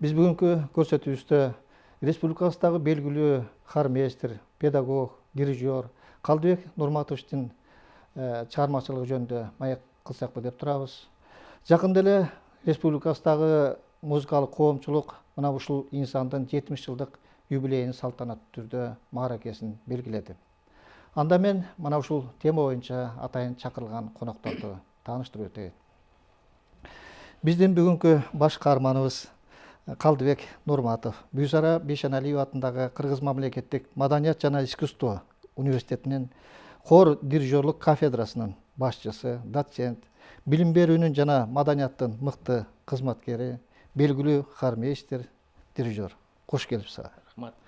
Биз бүгүнкү көрсөтүүбүздө республикабыздагы белгилүү хормейстер, педагог, дирижер Калдыбек Нурматовичтин чыгармачылыгы жөнүндө маек кылсакпы деп турабыз. Жакында эле республикабыздагы музыкалык коомчулук мына ушул инсандын 70 жылдык юбилейин салтанаттуу түрдө мааракесин белгиледи. Анда мен мына ушул тема боюнча атайын чакырылган конокторду тааныштырып өтөйүн. Биздин бүгүнкү баш каарманыбыз Калдыбек Нурматов, Бүйсара Бейшеналиев атындагы Кыргыз мамлекеттик Маданият жана искусство университетинин хор дирижерлук кафедрасынын башчысы, доцент, билим берүүнүн жана маданияттын мыкты кызматкери, белгилүү хормейстер, дирижер. Кош келипсиз. Рахмат.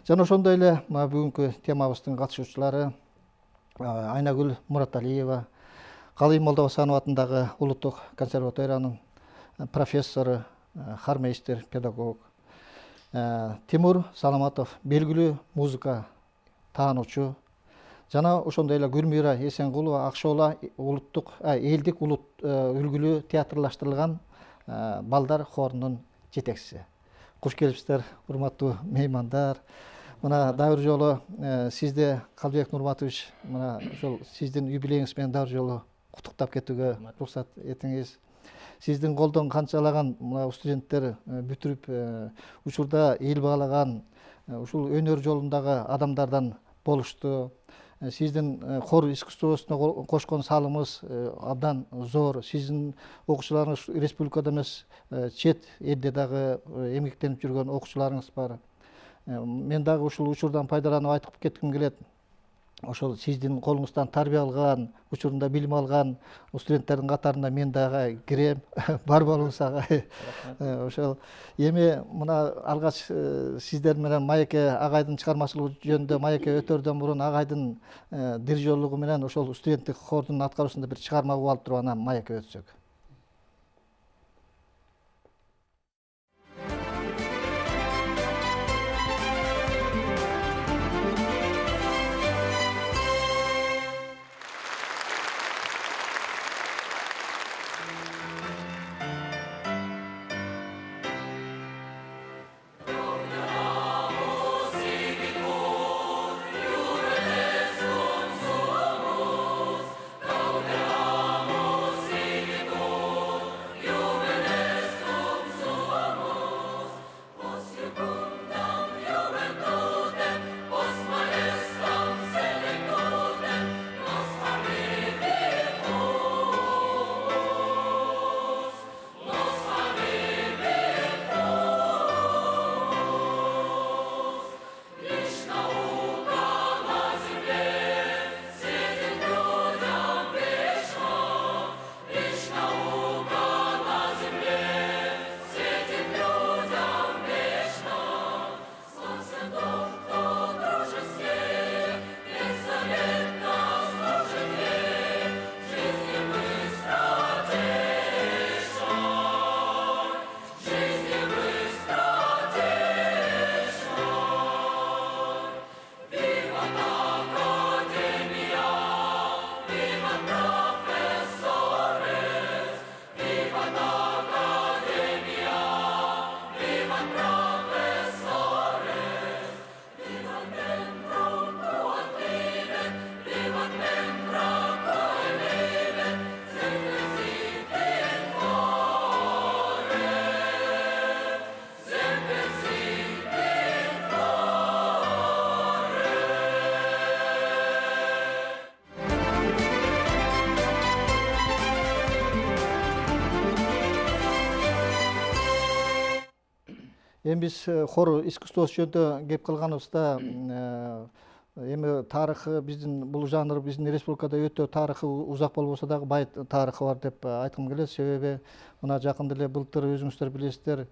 Жана ошондой эле бүгүнкү темабыздын катышуучулары Айнагүл Мураталиева, Калый Молдобасанов атындагы Улуттук консерваториянын профессору, хормейстер, педагог, Тимур Саламатов, белгилүү музыка таануучу, жана ошондой эле Гүлмира Эсенгулова, Акшоола улуттук элдик үлгүлүү театрлаштырылган балдар хорунун жетекчиси. Кош келипсиздер, урматтуу меймандар. Мына дагы бир жолу сизди Калдыбек Нурматович, мына ошол сиздин юбилейиңиз менен дагы бир жолу куттуктап кетүүгө уруксат этиңиз. Сиздин колдон канчалаган мына студенттер бүтүрүп учурда эл баалаган ушул өнөр жолундагы адамдардан болушту. Сиздин хор искусствосуна кошкон салымыңыз абдан зор. Сиздин окуучуларыңыз республикада эмес, чет элде дагы эмгектенип жүргөн окуучуларыңыз бар. Мен дагы ушул учурдан пайдаланып айтып кетким келет. Ошол сиздин колуңуздан тарбия алган, учурунда билим алган студенттердин катарында мен дагы кирем. Бар болуңуз агай. Ошол эми мына алгач сиздер менен Майеке агайдын чыгармачылыгы жөнүндө Майеке өтөрдөн мурун агайдын дирижерлугу менен ошол студенттик хордун аткаруусунда бир чыгарма угуп алып туруп анан Майеке өтсөк. Эми биз хор искусствосу жөнүндө кеп калганыбызда эми тарыхы биздин бул жанр биздин республикада өтө тарыхы узак болбосо дагы бай тарыхы бар деп айткым келет. Себеби мына жакында эле былтыр өзүңүздөр билесиздер,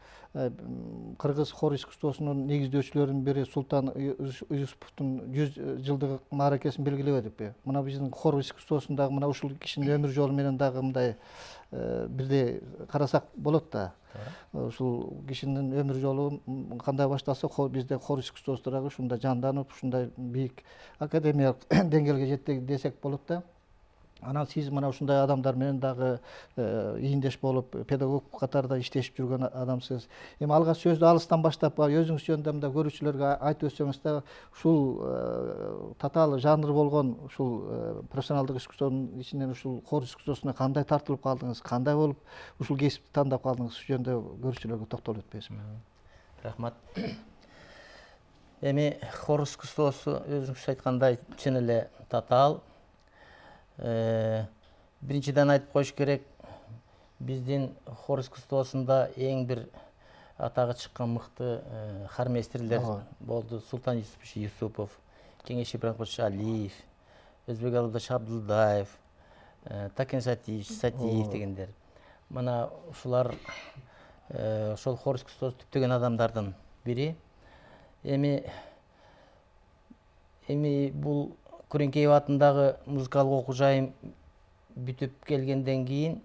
кыргыз хор искусствосунун негиздөөчүлөрүнүн бири Султан Юсуповдун 100 жылдык мааракесин белгилебедикпи? Мына биздин хор искусствосундагы мына ушул кишинин өмүр жолу менен дагы мындай бирдей карасак болот да. Ушул кишинин өмүр жолу кандай башталса, бизде хор искусствосу дагы ушундай жанданып, ушундай бийик академиялык деңгээлге жетти десек болот да. Анан сиз мына ушундай адамдар менен дагы ийиндеш болуп педагог катарда иштешип жүргөн адамсыз. Эми алгач сөздү алыстан баштап өзүңүз жөнүндө мындай көрүүчүлөргө айтып өтсөңүз да, ушул татаал жанр болгон ушул профессионалдык искусствонун ичинен ушул хор искусствосуна кандай тартылып калдыңыз, кандай болуп ушул кесипти тандап калдыңыз, ушул жөнүндө көрүүчүлөргө токтолуп өтпөйсүзбү? Рахмат. Эми хор искусствосу өзүңүз айткандай чын эле татаал. Биринчиден айтып коюш керек, биздин хор искусствосунда эң бир атагы чыккан мыкты хормейстерлер болду. Султан Юсупович Юсупов, Кеңеш Ибрагимович Алиев, Өзбек Алыбдаш Абдылдаев, Такен Сатиев дегендер. Мына ушулар ошол хор искусствосун түптөгөн адамдардын бири. Эми бул Күреңкеев атындагы музыкалык окуу жайым бүтүп келгенден кийин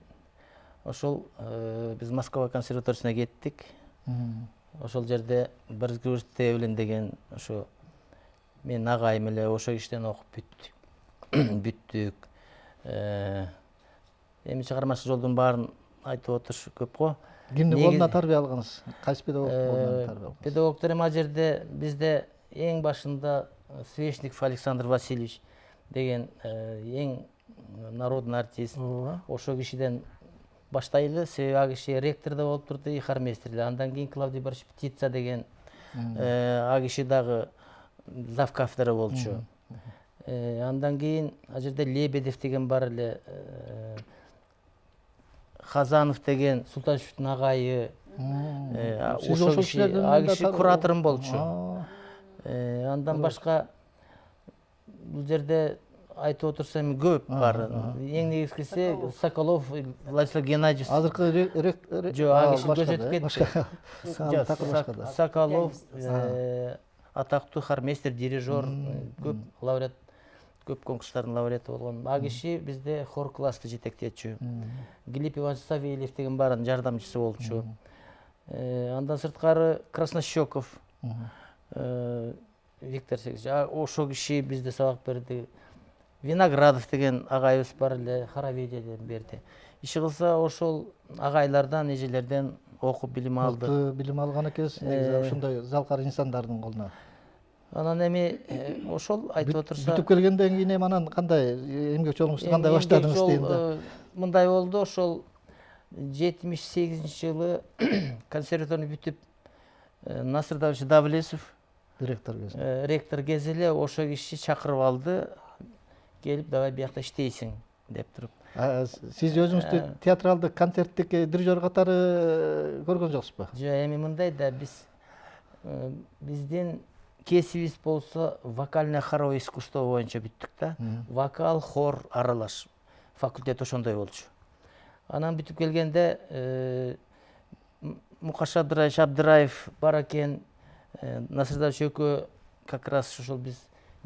ошол биз Москва консерваториясына кеттик. Ошол жерде Борисович Тевлин деген ошо менин агайым эле ошол кишиден окуп бүттүк. Эми чыгармачылык жолдун баарын айтып отуруш көп го. Кимдин колунан тарбия алганыз? Кайсы педагог колунан тарбия алганыз? Педагогдор эми ал жерде бизде эң башында Свечников Александр Васильевич деген эң народный артист. Ошол кишиден баштайлы, себеби ал киши ректор да болуп турду, и хормейстер да. Андан кийин Клавдий Борисович Птица деген ал киши дагы зав кафедра болчу. Андан кийин ал жерде Лебедев деген бар эле, Хазанов деген Султановичтин агайы. Ошол киши ал киши кураторум болчу. Андан башка бул жерде айтып отурсам көп бар. Эң негизгиси Соколов Владислав Геннадьевич. Азыркы ректор жок, ал киши көзөтүп кетти. Соколов атактуу хормейстер, дирижер, көп лауреат, көп конкурстардын лауреаты болгон. Ал киши бизде хор классты жетектечү. Глеб Иванович Савельев деген барын жардамчысы болчу. Андан сырткары Краснощеков Виктор Сергеевич, ошол киши бизде сабак берди. Виноградов деген агайыбыз бар эле, Хараведиядан берди. Иши кылса ошол агайлардан, эжелерден окуп билим алды. Мыкты билим алган экенсиз, негизи ушундай залкар инсандардын колунан. Анан эми ошол айтып отурса, бүтүп келгенден кийин эми анан кандай эмгек жолуңузду кандай баштадыңыз дейм да. Мындай болду, ошол 78-жылы консерваторияны бүтүп Насыр Давлетович Давлесов ректор кези эле ошол киши чакырып алды. Келип, давай биякта иштейсиң деп туруп. Сиз өзүңүздү театралдык, концерттик дирижер катары көргөн жоксузбу? Жок, эми мындай да, биздин кесибиз болсо вокальное хоровое искусство боюнча бүттүк да. Вокал, хор аралаш. Факультет ошондой болчу. Анан бүтүп келгенде Мукаш Абдыраев бар экен, Насыр Давлетович экөө как раз ошол биз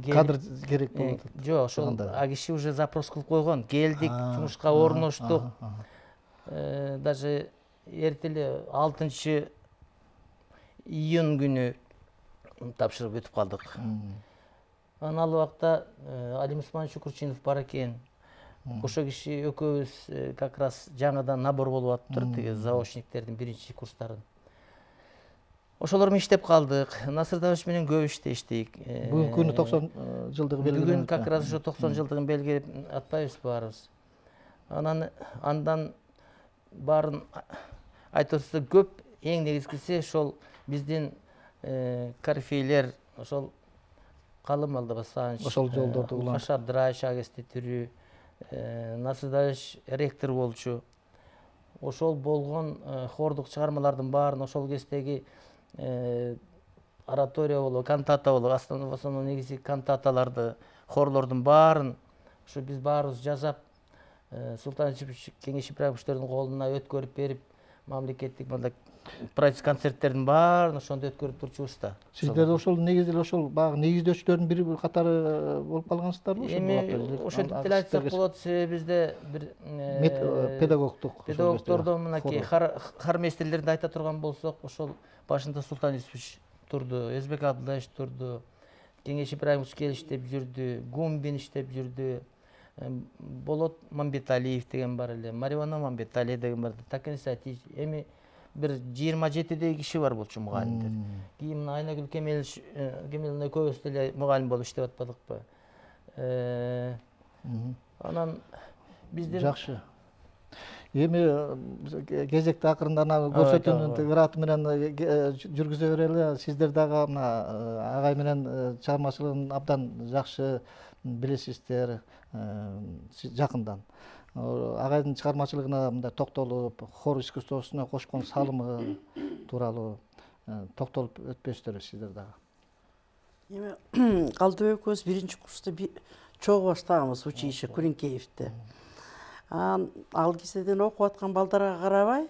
кадр керек болот. Жок, ошол ал киши уже запрос кылып койгон. Келдик, жумушка орноштук. Даже эртеле 6 июнь күнү тапшырып өтүп калдык. Анан ал убакта Алим Усманович Курчинов бар экен. Ошол киши экөөбүз как раз жаңыдан набор болуп атыптыр, тиги заочниктердин биринчи курстарын. Ошолор менен иштеп калдык. Насыр Давлетович менен көп иштештик. Бүгүнкү күнү 90 жылдыгы белгилеп. Бүгүн как раз ошо 90 жылдыгын белгилеп атпайбыз баарыбыз. Андан баарын айтып отурса көп, эң негизгиси ошол биздин корифейлер, ошол Калым Алдабасанович, ошол жолдорду улам. Мукаш Абдыраевич агесте түрүү, Насыр Давлетович ректор болчу. Ошол болгон хордук чыгармалардын баарын ошол кездеги оратория болобу, кантата болобу, основном негизи кантаталарды, хорлордун баарын ушу биз баарыбыз жасап, Султан Юсупович Кеңеш Ибрагимовичтердин колуна өткөрүп берип, мамлекеттик мындай прайс концерттердин баарын ошондо өткөрүп турчубуз да. Сиздер ошол негизи эле ошол багы негиздөөчүлөрдүн бири катары болуп калгансыздарбы? Эми ошентип деле айтсак болот, себеби бизде бир педагогдордон мынакей хормейстерлерди айта турган болсок, ошол башында Султан Юсупович турду, Өзбек Абдылдаевич турду, Кеңеш Ибрагимович келип иштеп жүрдү, Гумбин иштеп жүрдү. Болот Мамбеталиев деген бар эле, Маривана Мамбетали деген бар. Такен Сатич эми бир 27 киши бар болчу мугалимдер. Кийин мына Айнагүл Кемеловна көбүсү деле мугалим болуп иштеп атпадыкпы. Анан биздин жакшы. Эми кезекти акырында көрсөтүүнүн ыраты менен жүргүзө берели. Сиздер дагы мына агай менен чыгармачылыгын абдан жакшы билесиздер жакындан. Агайдын чыгармачылыгына мындай токтолуп, хор искусствосуна кошкон салымы тууралуу токтолуп өтпөйсүздөр сиздер дагы. Эми Калдыбек экөөбүз биринчи курста чогуу баштаганбыз училище Күрүнкеевде. Ал кезден окуп аткан балдарга карабай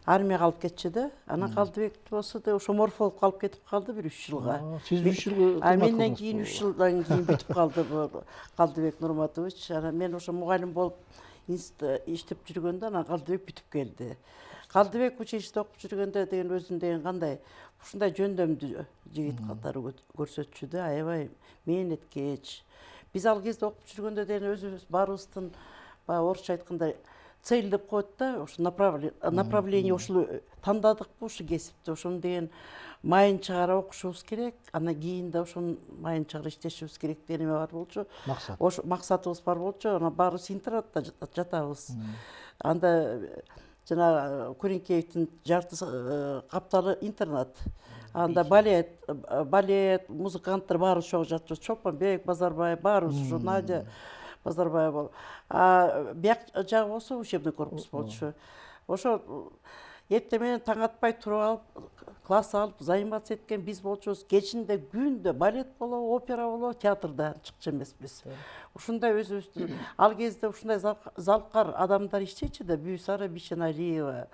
армияга алып кетчү да. Анан Калдыбек болсо да ошо морфолог калып кетип калды бир 3 жылга. Сиз 3 жыл менден кийин 3 жылдан кийин бүтүп калды Калдыбек Нурматович. Анан мен ошо мугалим болуп иштеп жүргөндө анан Калдыбек бүтүп келди. Калдыбек училищеде окуп жүргөндө деген өзүн деген кандай ушундай жөндөмдүү жигит катары көрсөтчү да, аябай мээнеткеч. Биз ал кезде окуп жүргөндө деген өзүбүз баарыбыздын орусча айтканда цель деп коет да, ошо направление ушул тандадыкпы ушу кесипти, ошону деген майын чыгарып окушубуз керек, анан кийин да ошонун майын чыгарып иштешибиз керек деген эме бар болчу. Ошо максатыбыз бар болчу. Анан баарыбыз интернатта жатабыз. Анда жана Күрүнкеевдин жарты капталы интернат. Анда балет, музыканттар баарыбыз ошого жатчубуз. Чолпонбек Базарбаев, баарыбыз ошо Надя Базарбаев болуп. Бияк жагы болсо учебный корпус болчу. Ошо эртең менен таң атпай туруп алып, класс алып, заниматься эткен биз болчубуз. Кечинде күндө балет болобу, опера болобу, театрда чыкчу эмеспиз. Ушундай өзүбүздүн ал кезде ушундай залкар адамдар иштечү да, Бүйсара Бишеналиева,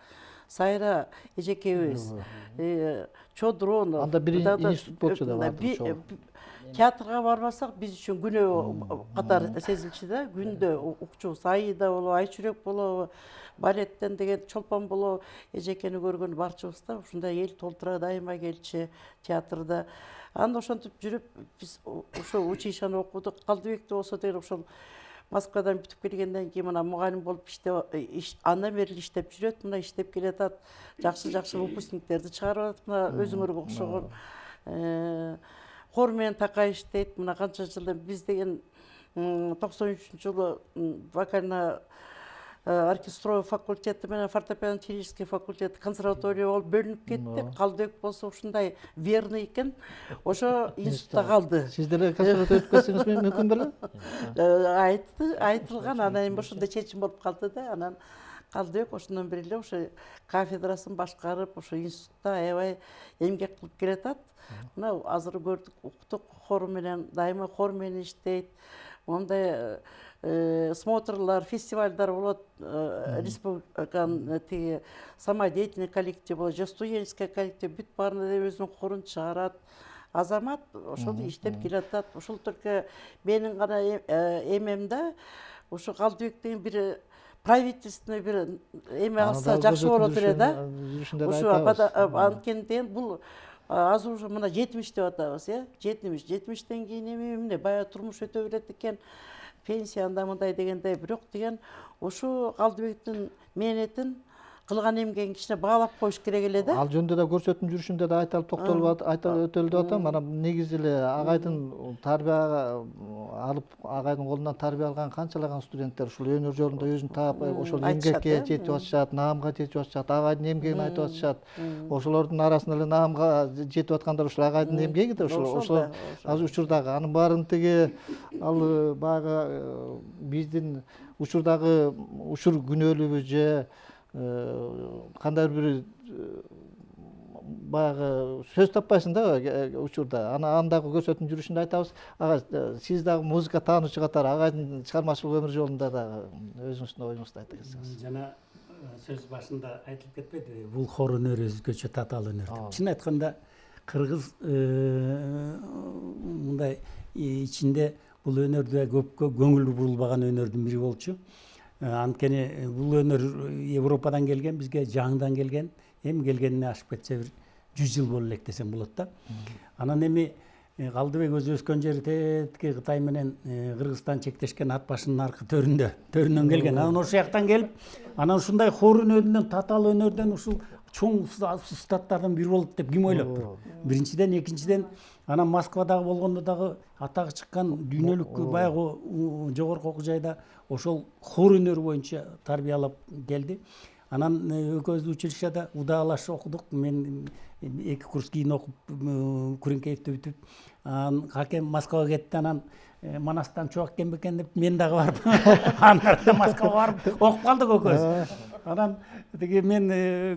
Сайра эжекебиз, Чодронов. Анда бир институт болчу да бар. Театрга барбасак биз үчүн күнөө катар сезилчү да. Күндө укчубуз. Аида болобу, Айчүрөк болобу, балеттен деген Чолпон болобу, эжекени көргөн барчыбыз да. Ушундай эл толтура дайыма келчү театрда. Анда ошентип жүрүп биз ошо училищени окудук. Калдыбекте болсо деген ошол Москвадан бүтүп келгенден кийин мына мугалим болуп андан бери иштеп жүрөт. Мына иштеп келатат. Жакшы выпускниктерди чыгарып атат. Мына өзүңөргө окшогон хор менен такай иштейт. Мына канча жылдан биз деген 93-жылы вокально оркестровый факультети менен фортепиано-технический факультет консерватория болуп бөлүнүп кетти. Калдыбек болсо ушундай верный экен. Ошо институтта калды. Сиздер деле консерватория өткөзсөңүз мүмкүн беле? Айтылган, анан эми ошондой чечим болуп калды да. Анан Калдыбек ошондон бери эле ошо кафедрасын башкарып, ошо институтта аябай эмгек кылып келатат. Мына азыр көрдүк, уктук, хор менен дайыма хор менен иштейт. Мондай смотрлар, фестивальдар болот, республиканын тиги самодеятельный коллектив болот, же студенческий коллектив бүт баарында өзүнүн хорун чыгарат. Азамат ошону иштеп келатат. Ошол только менин гана эмемде ошо Калдыбек деген бир правительственный бир эме алса жакшы болот эле да. Ошо анткени бул азыр уже мына 70 деп атабыз, 70-тен кийин эмне баягы турмуш өтө берет экен. Пенсия анда мындай дегендей, бирок деген ошо Калдыбектин мээнетин кылган эмгегин кичине баалап коюш керек эле да. Ал жөнүндө да көрсөтүүнүн жүрүшүндө да айтылып токтолуп өтөлүп деп атам. Анан негизи эле агайдын тарбия алып, агайдын колунан тарбия алган канчалаган студенттер ушул өнөр жолунда өзүн таап, ошол эмгекке жетип атышат, наамга жетип атышат, агайдын эмгегин айтып атышат. Ошолордун арасында эле наамга жетип аткандар ушул агайдын эмгеги да, ошол азыр учурдагы анын баарын тиги ал баягы биздин учурдагы учур күнөөлүүбү же кандай бир баягы сөз таппайсың да учурда. Андагы көрсөтүүнүн жүрүшүндө айтабыз. Сиз дагы музыка таануучу катары агайдын чыгармачылык өмүр жолунда дагы өзүңүздүн оюңузду айта кетсеңиз. Жана сөз башында айтылып кетпеди, бул хор өнөрү өзгөчө татаал өнөр деп. Чын айтканда кыргыз мындай ичинде бул өнөрдө көпкө көңүл бурулбаган өнөрдүн бири болчу. Анткени бул өнөр Европадан келген, бизге жаңыдан келген, эми келгенине ашып кетсе бир 100 жыл боло элек десем болот да. Анан эми Калдыбек өзү өскөн жери тетики Кытай менен Кыргызстан чектешкен ат башынын аркы төрүнөн келген. Анан ошол жактан келип, анан ушундай хор өнөрүнөн, татаал өнөрдөн ушул чоң устаттардан бири болот деп ким ойлоптур? Биринчиден, экинчиден анан Москвадагы болгондо дагы атагы чыккан дүйнөлүк баягы жогорку окуу жайда ошол хор өнөрү боюнча тарбиялап келди. Анан экөөбүз училищада удаалашып окудук. Мен 2 курс кийин окуп Күреңкеевди бүтүп, анан Какем Москвага кетти. Анан Манастан чоок экен бекен деп мен дагы барып, анан Москвага барып окуп калдык экөөбүз. Анан тиги мен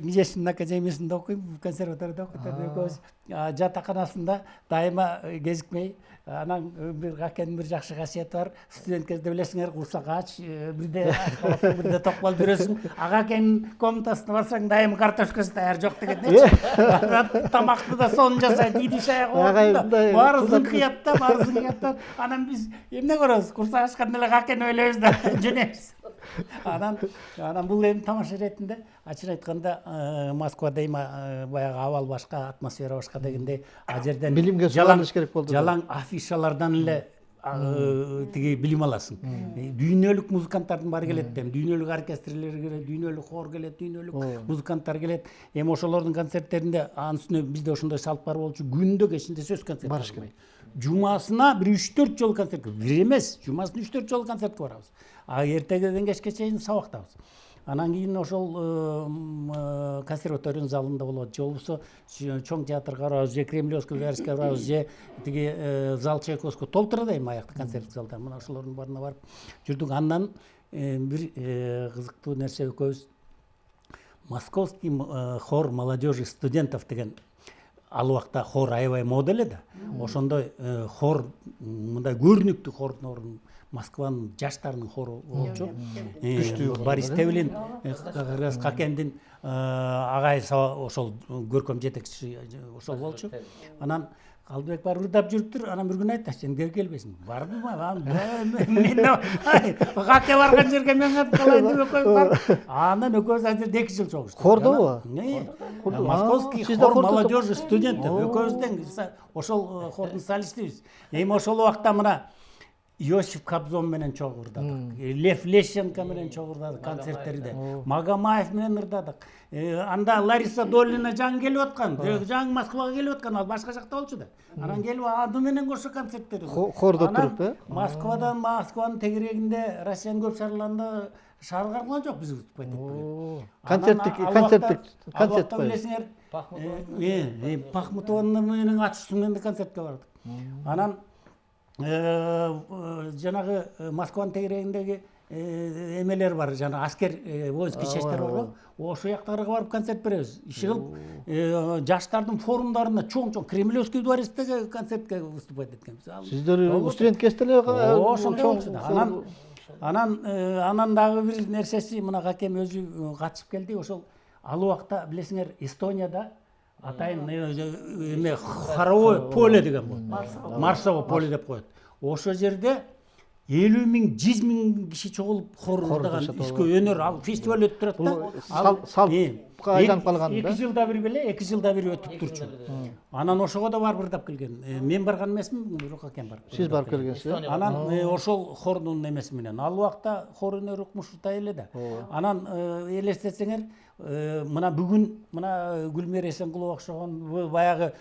Книжечный академиясында окуйм, консерваторияда окуйм. Экөөбүз жатаканасында дайыма кезикмей. Анан бир Какенин бир жакшы касиети бар. Студент кезде билесиңер, курсак ач, бирде топ калып жүрөсүң. Какенин комнатасына барсаң, дайыма картошкасы даяр жок дегендечи. Тамакты да сонун жасайт, иди шай коет. Баарысын кыят. Анан биз эмне көрөбүз? Курсак ачканда эле Какен ойлойбуз да жөнөйбүз. Анан бул эми тамаша иретинде, ачык айтканда, Москвада баягы абал башка, атмосфера башка дегенде, а жерден билимге сугалыш керек болду. Жалаң афишалардан эле тиги билим аласың. Дүйнөлүк музыканттардын баары келет эми, дүйнөлүк оркестрлер келет, дүйнөлүк хор келет, дүйнөлүк музыканттар келет. Эми ошолордун концерттеринде анын үстүнө бизде ошондой салт бар болчу, күндө кечинде сөз концерт барыш керек. Жумасына бир 3-4 жолу концерт, бир эмес, жумасына 3-4 жолу концертке барабыз. А эртегеден кечке чейин сабактабыз. Анан кийин ошол консерваториянын залында болот, же болбосо чоң театрга барабыз, же Кремлевский дворецке барабыз, же тиги зал Чайковский толтура эми аякта концерт залда. Мына ошолордун баарына барып жүрдүк. Андан бир кызыктуу нерсе экөөбүз Московский хор молодежи студентов деген ал убакта хор аябай мода эле да. Ошондой хор, мындай көрүнүктүү хордун ордун Москванын жаштарынын хору болчу. Борис Тевлин, Какендин агайсы ошол көркөм жетекчиси ошол болчу. Анан Калдыбек барып ырдап жүрүптүр. Анан бир күн айтты, сен кел келбейсиң. Бардымы? Мен Каке барган жерге мен калайын деп экөөбүз барып. Анан экөөбүз азыр 2 жыл чогуштук. Хордобу? Московский хор молодежи студентов. Экөөбүздөн ошол хордун солистибиз. Эми ошол убакта мына Иосиф Кобзон менен чогуу ырдадык. Лев Лещенко менен чогуу ырдадык концерттерде. Магомаев менен ырдадык. Анда Лариса Долина жаңы келип аткан, жаңы Москвага келип аткан, ал башка жакта болчу да. Анан келип аны менен кошо концерттерди. Хордо туруп, Москванын тегерегинде Россиянын көп шаарларында шаар карган жок, биз выступать концерт кой. Билесиңер, Пахмутованын менен ачуусу менен концертке бардык. Анан жанагы Москванын тегерегиндеги эмелер бар, жана аскер воинский частьтер бар го. Ошол жактарга барып концерт беребиз. Иши кылып жаштардын форумдарына чоң Кремлевский дворецтеги концертке выступать эткенбиз. Сиздер студент кезде эле ошондой болчу да. Анан дагы бир нерсеси, мына Какем өзү катышып келди. Ошол ал убакта билесиңер Эстонияда атайын эме хоровое поле деген болот. Марсово поле деп коет. Ошол жерде 50 000, 100 000 киши чогулуп хор ырдаган иске өнөр, ал фестиваль өтүп турат да. Салт айланып калган да. 2 жылда бир беле, 2 жылда бир өтүп турчу. Анан ошого да барып ырдап келген. Мен барган эмесмин, бирок Какем барып. Сиз барып келгенсиз. Анан ошол хордун эмеси менен ал убакта хор өнөрү укмуштай эле да. Анан элестетсеңер, мына бүгүн мына Гүлмир Эсенкулова окшогон баягы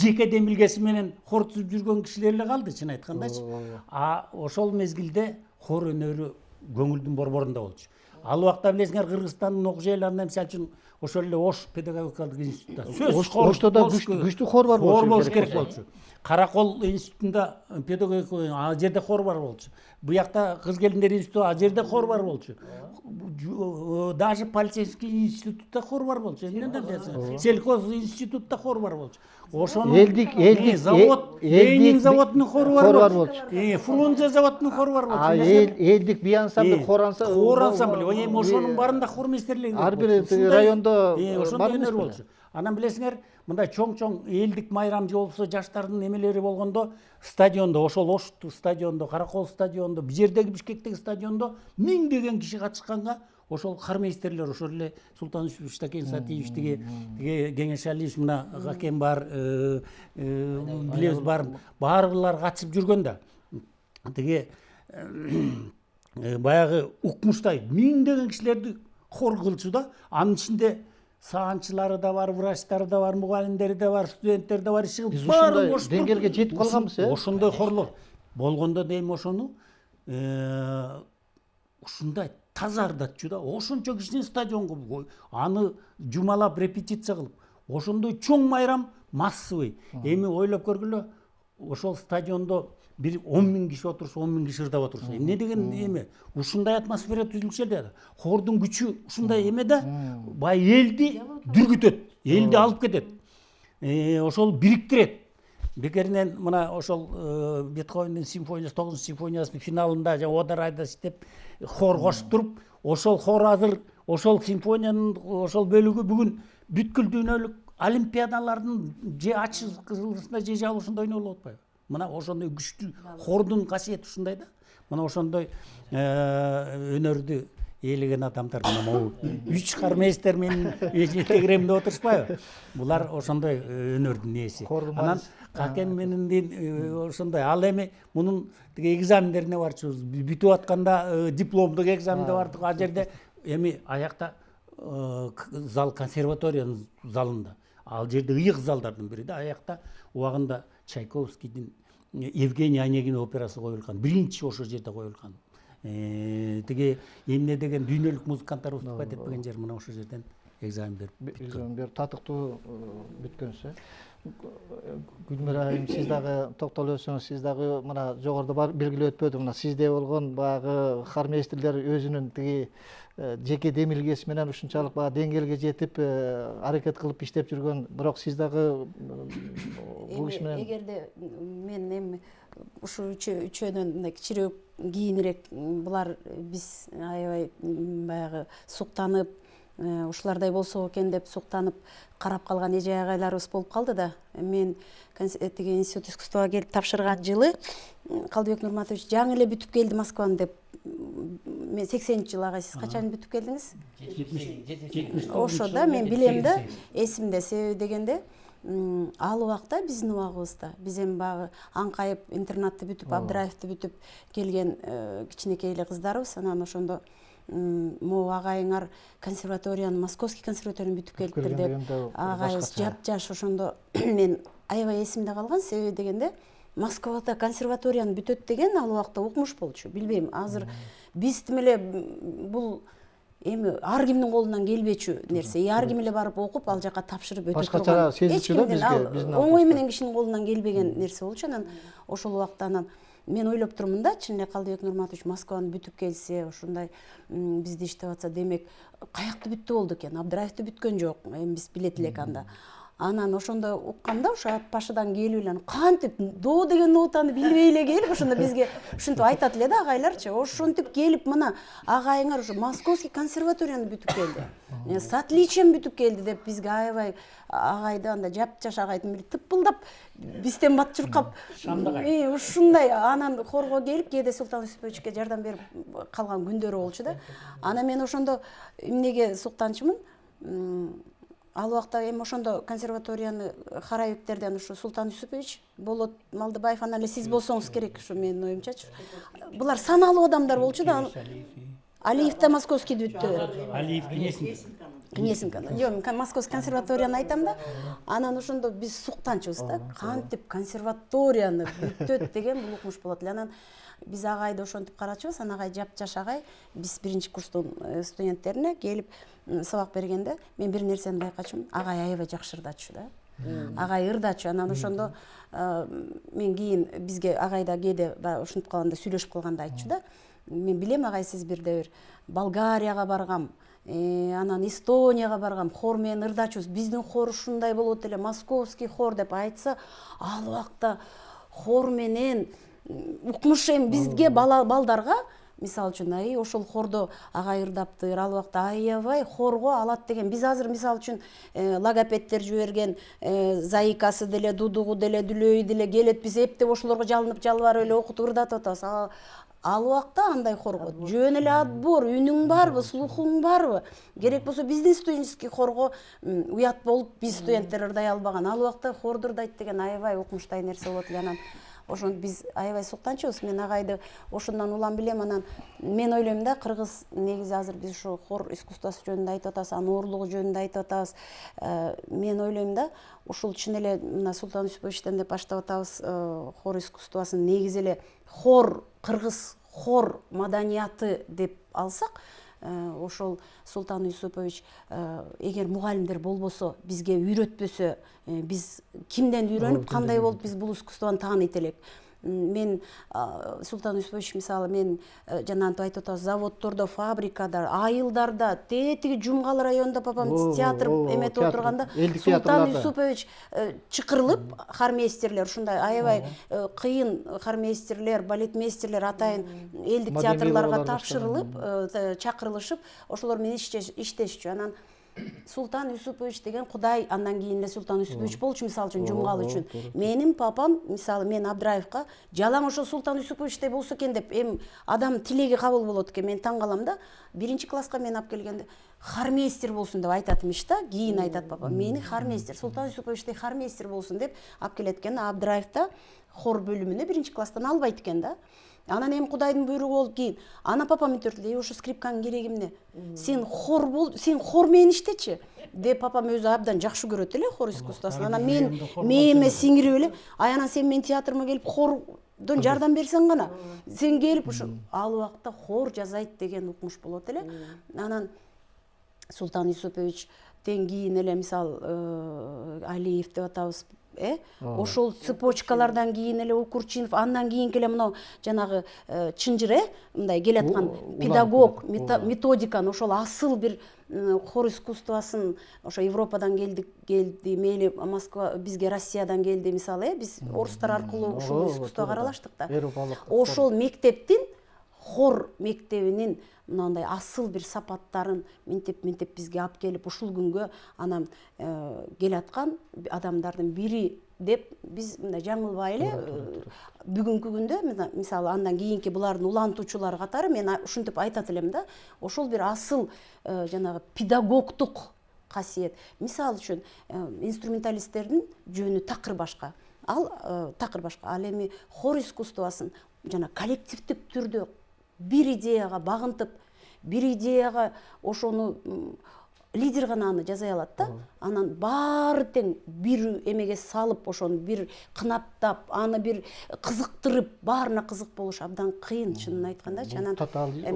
жеке демилгеси менен хор түзүп жүргөн кишилер эле калды, чын айткандачы. А ошол мезгилде хор өнөрү көңүлдүн борборунда болчу. Ал убакта билесиңер, Кыргызстандын окуу жайларында мисалы үчүн ошол эле Ош педагогикалык институтта сөз хор, Ошто да күчтүү хор бар болчу. Хор болуш керек болчу. Каракол институтунда педагогика, ал жерде хор бар болчу. Буякта Кыз келиндер институту, ал жерде хор бар болчу. Даже полицейский институтта хор бар болчу. Сельхоз институтта хор бар болчу. Ошону элдик завод, Ленин заводунун хору бар болчу. Фрунзе заводунун хору бар болчу. А элдик би ансамбль, хор ансамбль. Эми ошонун барында хор мистерлиги. Ар бир райондо ошондой өнөр болчу. Анан билесиңер, мындай чоң элдик майрам же болбосо жаштардын эмелери болгондо стадиондо, ошол Ош стадиондо, Каракол стадиондо, бу жердеги Бишкектеги стадиондо миңдеген киши катышканга ошол хармейстерлер ошол эле Султан Юсупович, Такен Сатиевич, тиги Кеңеш Алиевич, мына Гакем бар, Билез бар, баарылар катышып жүргөн да. Тиги баягы укмуштай миңдеген кишилерди хор кылчу да. Анын ичинде саанчылары да бар, врачтары да бар, мугалимдери да бар, студенттер да бар, иши баары ушундай деңгээлге жетип калганбыз, ошондой хорлор болгондо дейм ошону ушундай таза ырдатчу да. Ошончо кишини стадионго аны жумалап репетиция кылып, ошондой чоң майрам массовый. Эми ойлоп көргүлө, ошол стадиондо бир 10.000 киши отурса, 10.000 киши ырдап отурса, эмне деген эме? Ушундай атмосфера түзүлсө да, хордун күчү ушундай эме да, бай элди дүргүтөт, элди алып кетет. Ошол бириктирет. Бекеринен мына ошол Бетховендин симфониясы, 9-симфониясынын финалында жана Одорайда иштеп хор кошуп туруп, ошол хор азыр ошол симфониянын ошол бөлүгү бүгүн бүткүл дүйнөлүк олимпиадалардын же ачылышында же жабылышында ойнолуп атпайбы? Мына ошондой күчтүү хордун касиети ушундай да. Мына ошондой өнөрдү ээлеген адамдар, мына могу 3 хармейстер менин жетегиремде отурушпайбы? Булар ошондой өнөрдүн ээси. Анан Какен менен ошондой. Ал эми мунун тиги экзамендерине барчубуз. Бүтүп атканда дипломдук экзаменде бардык. А жерде эми аякта зал консерваториянын залында. Ал жерде ыйык залдардын бири да. Аякта убагында Чайковскийдин Евгений Онегин операсы коюлган. Биринчи ошол жерде коюлган. Тиги эмне деген дүйнөлүк музыканттар уступайт этпеген жер мына ошол жерден экзамен берип татыктуу бүткөнсүз. Гүлмира айым, сиз дагы токтолуп өтсөңүз, сиз дагы мына жогоруда белгилеп өтпөдү, мына сизде болгон баягы хармейстерлер өзүнүн тиги жеке демилгеси менен ушунчалык баягы деңгээлге жетип аракет кылып иштеп жүргөн, бирок сиз дагы бул иш менен эгерде мен эми ушу үчөөнөн мындай кичирөөк кийинирээк булар биз аябай баягы суктанып ушулардай болсо экен деп суктанып карап калган эже агайларыбыз болуп калды да. Мен тиги институт искусствого келип тапшырган жылы Калдыбек Нурматович жаңы эле бүтүп келди Москваны деп. Мен 80-жыл агай, сиз качан бүтүп келдиңиз? 70. Ошо да, мен билем да, эсимде. Себеби дегенде ал убакта биздин убагыбызда биз эми баягы аңкайып интернатты бүтүп, Абдыраевди бүтүп келген кичинекей эле кыздарбыз. Анан ошондо могу агайыңар консерваторияны, Московский консерваторияны бүтүп келиптир деп агайыбыз жап-жаш ошондо мен аябай эсимде калган. Себеби дегенде Москвада консерваторияны бүтөт деген ал убакта укмуш болчу. Билбейм, азыр биз тим эле бул эми ар кимдин колунан келбечү нерсе. Ар ким эле барып окуп, ал жака тапшырып өтө турган. Сезичү да бизге, оңой менен кишинин колунан келбеген нерсе болчу. Анан ошол убакта мен ойлоп турмун да, чын эле Калдыбек Нурматович Москваны бүтүп келсе, ушундай бизди иштеп атса, демек каякты бүттү болду экен. Абдыраевди бүткөн жок, эми биз билет элек анда. Анан ошондо уккамда ошо ат башыдан келип эле кантип до деген нотаны билбей эле келип ошондо бизге ушинтип айтат эле да агайларчы. Ошентип келип мына агайыңар ушу Московский консерваторияны бүтүп келди. С отличием бүтүп келди деп бизге аябай агайды анда жап-жаш агайдын бири тыппылдап бизден бат чуркап ушундай анан хорго келип кээде Султан Юсуповичке жардам берип калган күндөрү болчу да. Анан мен ошондо эмнеге суктанчумун? Ал убакта эми ошондо консерваторияны Хараевиктерден ушу Султан Юсупович, Болот Малдыбаев, анан эле сиз болсоңуз керек, ушу менин оюмчачы. Булар саналуу адамдар болчу да. Алиев да Московскийди бүттү. Алиев Кнесинканы. Жок, Московский консерваторияны айтам да. Анан ошондо биз суктанчубуз да. Кантип консерваторияны бүтөт деген бул укмуш болот эле. Анан биз агайды ошентип карачубуз. Анан агай жап-жаш агай биз биринчи курстун студенттерине келип сабак бергенде мен бир нерсени байкачумун. Агай аябай жакшы ырдачу да. Агай ырдачу. Анан ошондо мен кийин бизге агайда кээде ушинтип калганда сүйлөшүп калганда айтчу да. Мен билем агай, сиз бирде бир Болгарияга баргам, анан Эстонияга баргам, хор менен ырдачубуз. Биздин хор ушундай болот эле, Московский хор деп айтса, ал убакта хор менен укмуш эми бизге балдарга мисалы үчүн ошол хордо агай ырдаптыр, ал убакта аябай хорго алат деген. Биз азыр мисалы үчүн логопедтер жиберген Заикасы деле, Дудугу деле, Дүлөйү деле келет, биз эптеп ошолорго жалынып жалбарып эле окутуп ырдатып атабыз. ал убакта андай хорго жөн эле отбор, үнүң барбы, слухуң барбы, керек болсо биздин студенческий хорго уят болуп биз студенттер ырдай албаган. Ал убакта хорду ырдайт деген аябай укмуштай нерсе болот эле. Анан ошону биз аябай суктанчубуз. Мен агайды ошондон улам билем. Анан мен ойлойм да, кыргыз негизи азыр биз ушу хор искусствосу жөнүндө айтып атабыз, анын оорлугу жөнүндө айтып атабыз. Мен ойлойм да, ушул чын эле мына Султан Юсуповичтен деп баштап атабыз, хор искусствосун негизи эле хор, кыргыз хор маданияты деп алсак, ошол Султан Юсупович эгер мугалимдер болбосо, бизге үйрөтпөсө, биз кимден үйрөнүп, кандай болуп биз бул искусствону тааныйт элек. Мен Султан Юсупович мисалы, мен жанагынтип айтып атабыз, заводдордо, фабрикада, айылдарда, тетиги Жумгал районунда папам театр эметип отурганда, Султан Юсупович чакырылып, хормейстерлер, ушундай аябай кыйын хормейстерлер, балетмейстерлер атайын элдик театрларга тапшырылып, чакырылышып, ошолор менен иштешчү. Анан Султан Юсупович деген Кудай, андан кийин эле Султан Юсупович болчу, мисалы үчүн Жумгал үчүн. Менин папам, мисалы, мен Абдраевка жалаң ошо Султан Юсуповичтей болсо экен деп, эми адам тилеги кабыл болот экен. Мен таң калам да, 1-класска мен алып келгенде хормейстер болсун деп айтат имиш да, кийин айтат папам. Мени хормейстер, Султан Юсуповичтей хормейстер болсун деп алып келет экен. Абдраевда хор бөлүмүнө 1-класстан албайт экен да. Анан эми Кудайдын буйругу болуп кийин. Ана папам айтты, ошо скрипканын кереги эмне? Сен хор бол, сен хор менен иштечи деп папам өзү абдан жакшы көрөт эле хор искусствосун. Анан мен мээме сиңирип эле, анан сен менин театрыма келип хордон жардам берсең гана, сен келип ушу ал убакта хор жазайт деген укмуш болот эле. Анан Султан Юсуповичтен кийин эле мисал Алиев деп атабыз, ошол цепочкалардан кийин эле Укурчинов, андан кийинки эле мына жанагы Чынжыр, мындай келаткан педагог, методиканы, ошол асыл бир хор искусствосын ошо Европадан келди, мейли Москва, бизге Россиядан келди мисалы, биз орустар аркылуу ушул искусствого аралаштык да. Ошол мектептин, хор мектебинин мындай асыл бир сапаттарын минтеп бизге алып келип ушул күнгө анан келаткан адамдардын бири деп биз мындай жаңылбай эле бүгүнкү күндө мисалы андан кийинки булардын улантуучулары катары мен ушинтип айтат элем да, ошол бир асыл жанагы педагогдук касиет. Мисалы үчүн инструменталисттердин жөнү такыр башка. Такыр башка. Ал эми хор искусствосын жана коллективдик түрдө бир идеяга багынтып, бир идеяга ошону лидер гана аны жаза алат да. Анан баары тең бир эмеге салып, ошону бир кынаптап, аны бир кызыктырып, баарына кызык болуш абдан кыйын, чынын айткандачы. Анан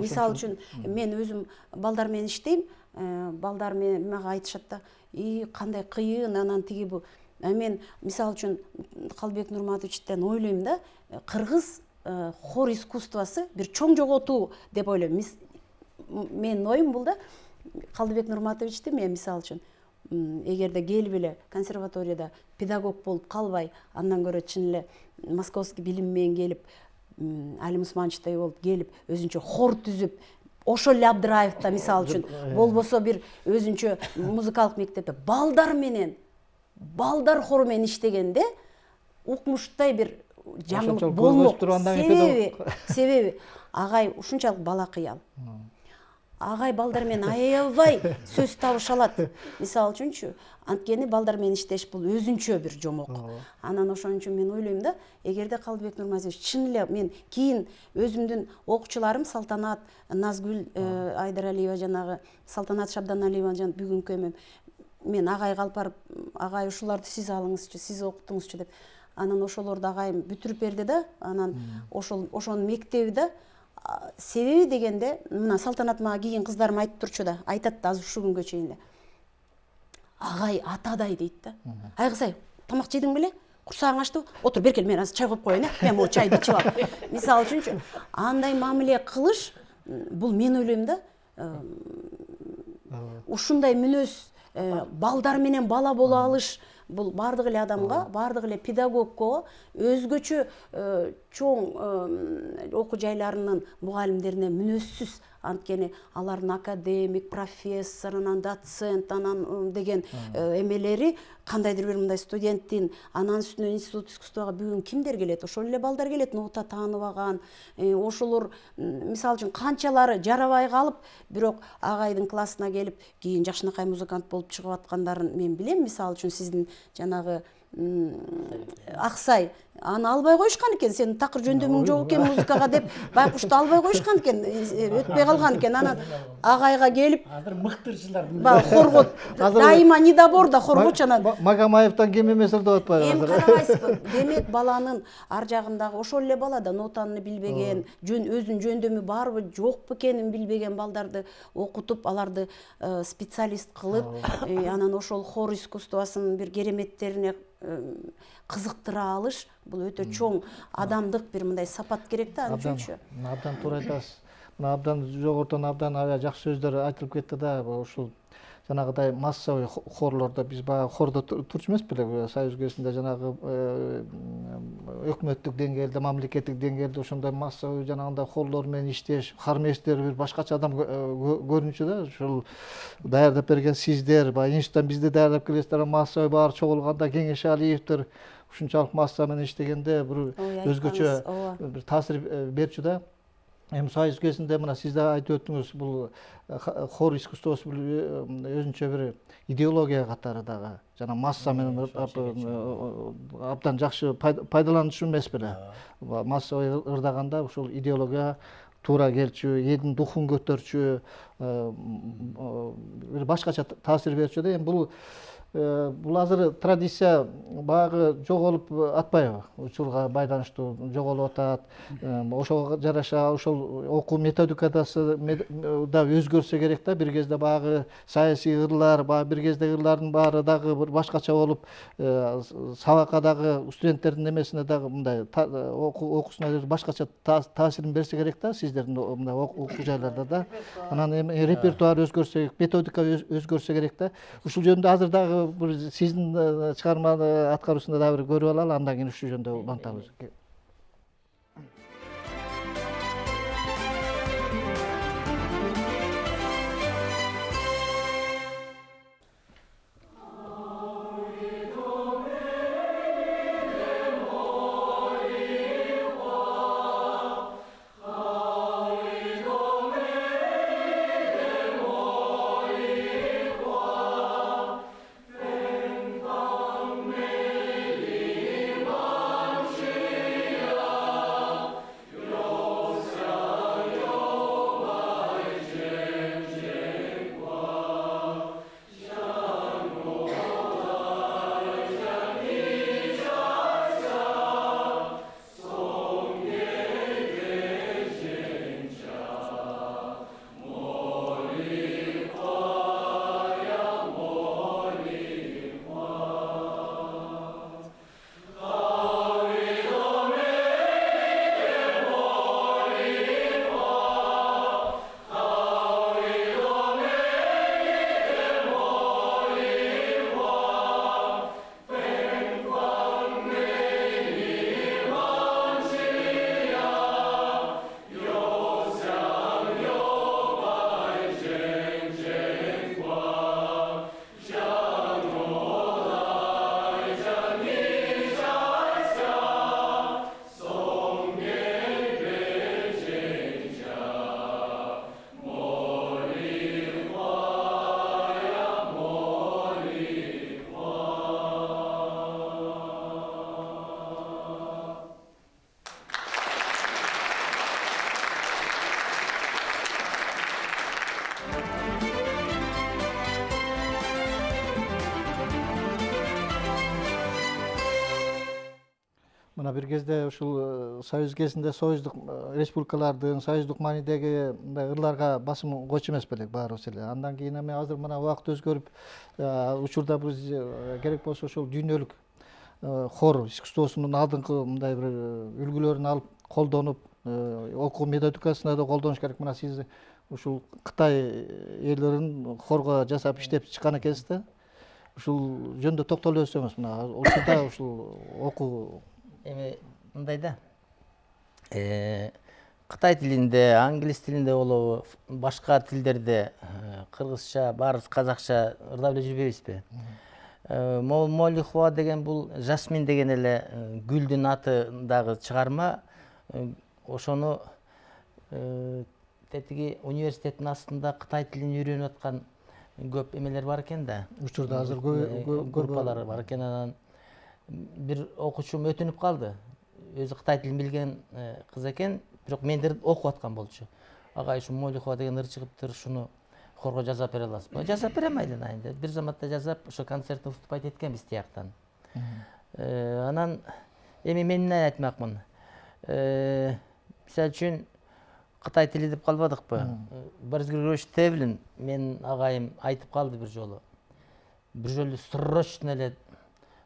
мисалы үчүн мен өзүм балдар менен иштейм, балдар мага айтышат да, кандай кыйын, анан тиги бу. Мен мисалы үчүн Калбек Нурматовичтен ойлойм да, кыргыз хор искусствосы бир чоң жоготуу деп ойлойм. Менин оюм бул да, Калдыбек Нурматовичти мен мисалы үчүн эгерде келип эле консерваторияда педагог болуп калбай, андан көрө чын эле московский билим менен келип, Алим Усмановичтей болуп келип, өзүнчө хор түзүп, ошол эле Абдраевда мисалы үчүн болбосо бир өзүнчө музыкалык мектепте балдар менен, балдар хору менен иштегенде укмуштай бир жаңылык болмок. Себеби агай ушунчалык бала кыял. Агай балдар менен аябай сөз табыша алат. Мисалы үчүнчү, анткени балдар менен иштеш бул өзүнчө бир жомок. Анан ошон үчүн мен ойлойм да, эгерде Калдыбек Нурматович чын эле мен кийин өзүмдүн окуучуларым Салтанат, Назгүл Айдаралиева, жанагы Салтанат Шабданалиева, жана бүгүнкү эмем, мен агайга алып барып, агай ушуларды сиз алыңызчы, сиз окутуңузчу деп. Анан ошолорду агайым бүтүрүп берди да, анан ошонун мектеби да. Себеби дегенде, мына Салтанат мага кийин кыздарым айтып турчу да, айтат да азыр ушул күнгө чейин эле. Агай атадай дейт да. Ай кызай, тамак жедиң беле? Курсагың ачтыбы? Отур, беркел, мен азыр чай коюп коеюн, мен могу чайды ичип алып. Мисалы үчүнчү, андай мамиле кылыш, бул мен ойлойм да, ушундай мүнөз балдар менен бала боло алыш, бул баардык эле адамга, баардык эле педагогко, өзгөчө чоң окуу жайларынын мугалимдерине мүнөзсүз, анткени алардын академик, профессор, анан доцент, анан деген эмелери кандайдыр бир мындай студенттин анан үстүнө институт искусствого бүгүн кимдер келет? Ошол эле балдар келет, нота тааныбаган, ошолор мисалы үчүн канчалары жарабай калып, бирок агайдын классына келип кийин жакшынакай музыкант болуп чыгып аткандарын мен билем. Мисалы үчүн сиздин жанагы Аксай аны албай коюшкан экен, сенин такыр жөндөмүң жок экен музыкага деп байкушту албай коюшкан экен, өтпөй калган экен. Анан агайга келип азыр мыктырчылар хорго дайыма недоборда хоргочу. Анан Магомаевден кем эмес деп атпайбы эми азыр? карабайсызбы, демек баланын ар жагындагы ошол эле бала да нотаны билбеген, өзүнүн жөндөмү барбы жокпу экенин билбеген балдарды окутуп, аларды специалист кылып, анан ошол хор искусствосунун бир кереметтерине кызыктыра алыш, бул өтө чоң адамдык бир мындай сапат керек да, аны үчүнчү. Абдан туура айтасыз. Мына абдан жогорудон абдан жакшы сөздөр айтылып кетти да, ушул жанагыдай массовый хорлордо биз баягы хордо турчу эмес беле, Союз кезинде жанагы өкмөттүк деңгээлде, мамлекеттик деңгээлде ошондой массовый жанагындай хорлор менен иштеш, хармейстер бир башкача адам көрүнчү да. Ушул даярдап берген сиздер, баягы институттан бизди даярдап келесиздер, массовый баары чогулганда Кеңеш Алиевдер ушунчалык масса менен иштегенде бир өзгөчө бир таасир берчү да. Эми Союз кезинде мына сиз да айтып өттүңүз, бул хор искусствосу өзүнчө бир идеология катары дагы жана масса менен абдан жакшы пайдаланышуу эмес беле. Массовый ырдаганда ушул идеология туура келчү, элдин духун көтөрчү, бир башкача таасир берчү да. Эми бул азыр традиция баягы жоголуп атпайбы? Учурга байланыштуу жоголуп атат. Ошого жараша ошол окуу методикасы да өзгөрсө керек да. Бир кезде баягы саясий ырлар, баягы бир кезде ырлардын баары дагы бир башкача болуп, сабакка дагы студенттердин эмесине дагы мындай окуусуна башкача таасирин берсе керек да, сиздердин мындай окуу жайларда да. Анан эми репертуар өзгөрсө керек, методика өзгөрсө керек да. Ушул жөнүндө азыр дагы сиздин чыгарма аткаруусунда да бир көрүп алалы, андан кийин ушул жөнүндө улантабыз. Мына бир кезде ушул Союз кезинде союздук республикалардын союздук маанидеги мындай ырларга басым койчу эмес белек баарыбыз эле. Андан кийин эми азыр мына убакыт өзгөрүп, учурда биз керек болсо ушул дүйнөлүк хор искусствосунун алдыңкы мындай бир үлгүлөрүн алып колдонуп, окуу методикасына да колдонуш керек. Мына сиз ушул Кытай элдерин хорго жасап иштеп чыккан экенсиз да. ушул жөнүндө токтоло өтсөңүз, мына учурда ушул окуу эми мындай да, кытай тилинде, англис тилинде болобу, башка тилдерде, кыргызча, баарыбыз казакча ырдап эле жүрбөйбүзбү? Молихуа деген бул жасмин деген эле гүлдүн атындагы чыгарма. Ошону тетиги университеттин астында кытай тилин үйрөнүп аткан көп эмелер бар экен да. учурда азыр группалар бар экен. Анан бир окуучум өтүнүп калды. Өзү кытай тилин билген кыз экен, бирок мендер окуп аткан болчу. Агай, ушу Молихуа деген ыр чыгыптыр, шуну хорго жазап бере аласызбы? Жазап берем айдан деп. Бир заматта жазап, ошо концертте выступать эткенбиз тияктан. Анан эми мен эмне айтмакмын? Мисалы үчүн Кытай тили деп калбадыкпы? Борис Григорьевич Тевлин, менин агайым айтып калды бир жолу. Бир жолу срочно эле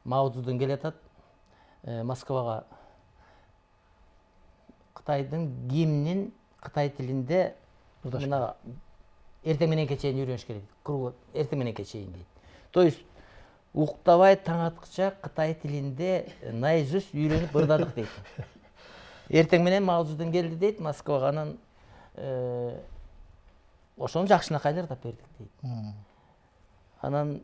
Мао Цзэдун келатат Москвага. Кытайдын гимнин Кытай тилинде мына эртең мененке чейин үйрөнүш керек. Круг эртең мененке чейин дейт. То есть уктабай таң аткыча Кытай тилинде наизусть үйрөнүп ырдадык дейт. Эртең менен Мао Цзэдун келди дейт Москвага, анан ошону жакшынакай ырдап бердик дейт. Анан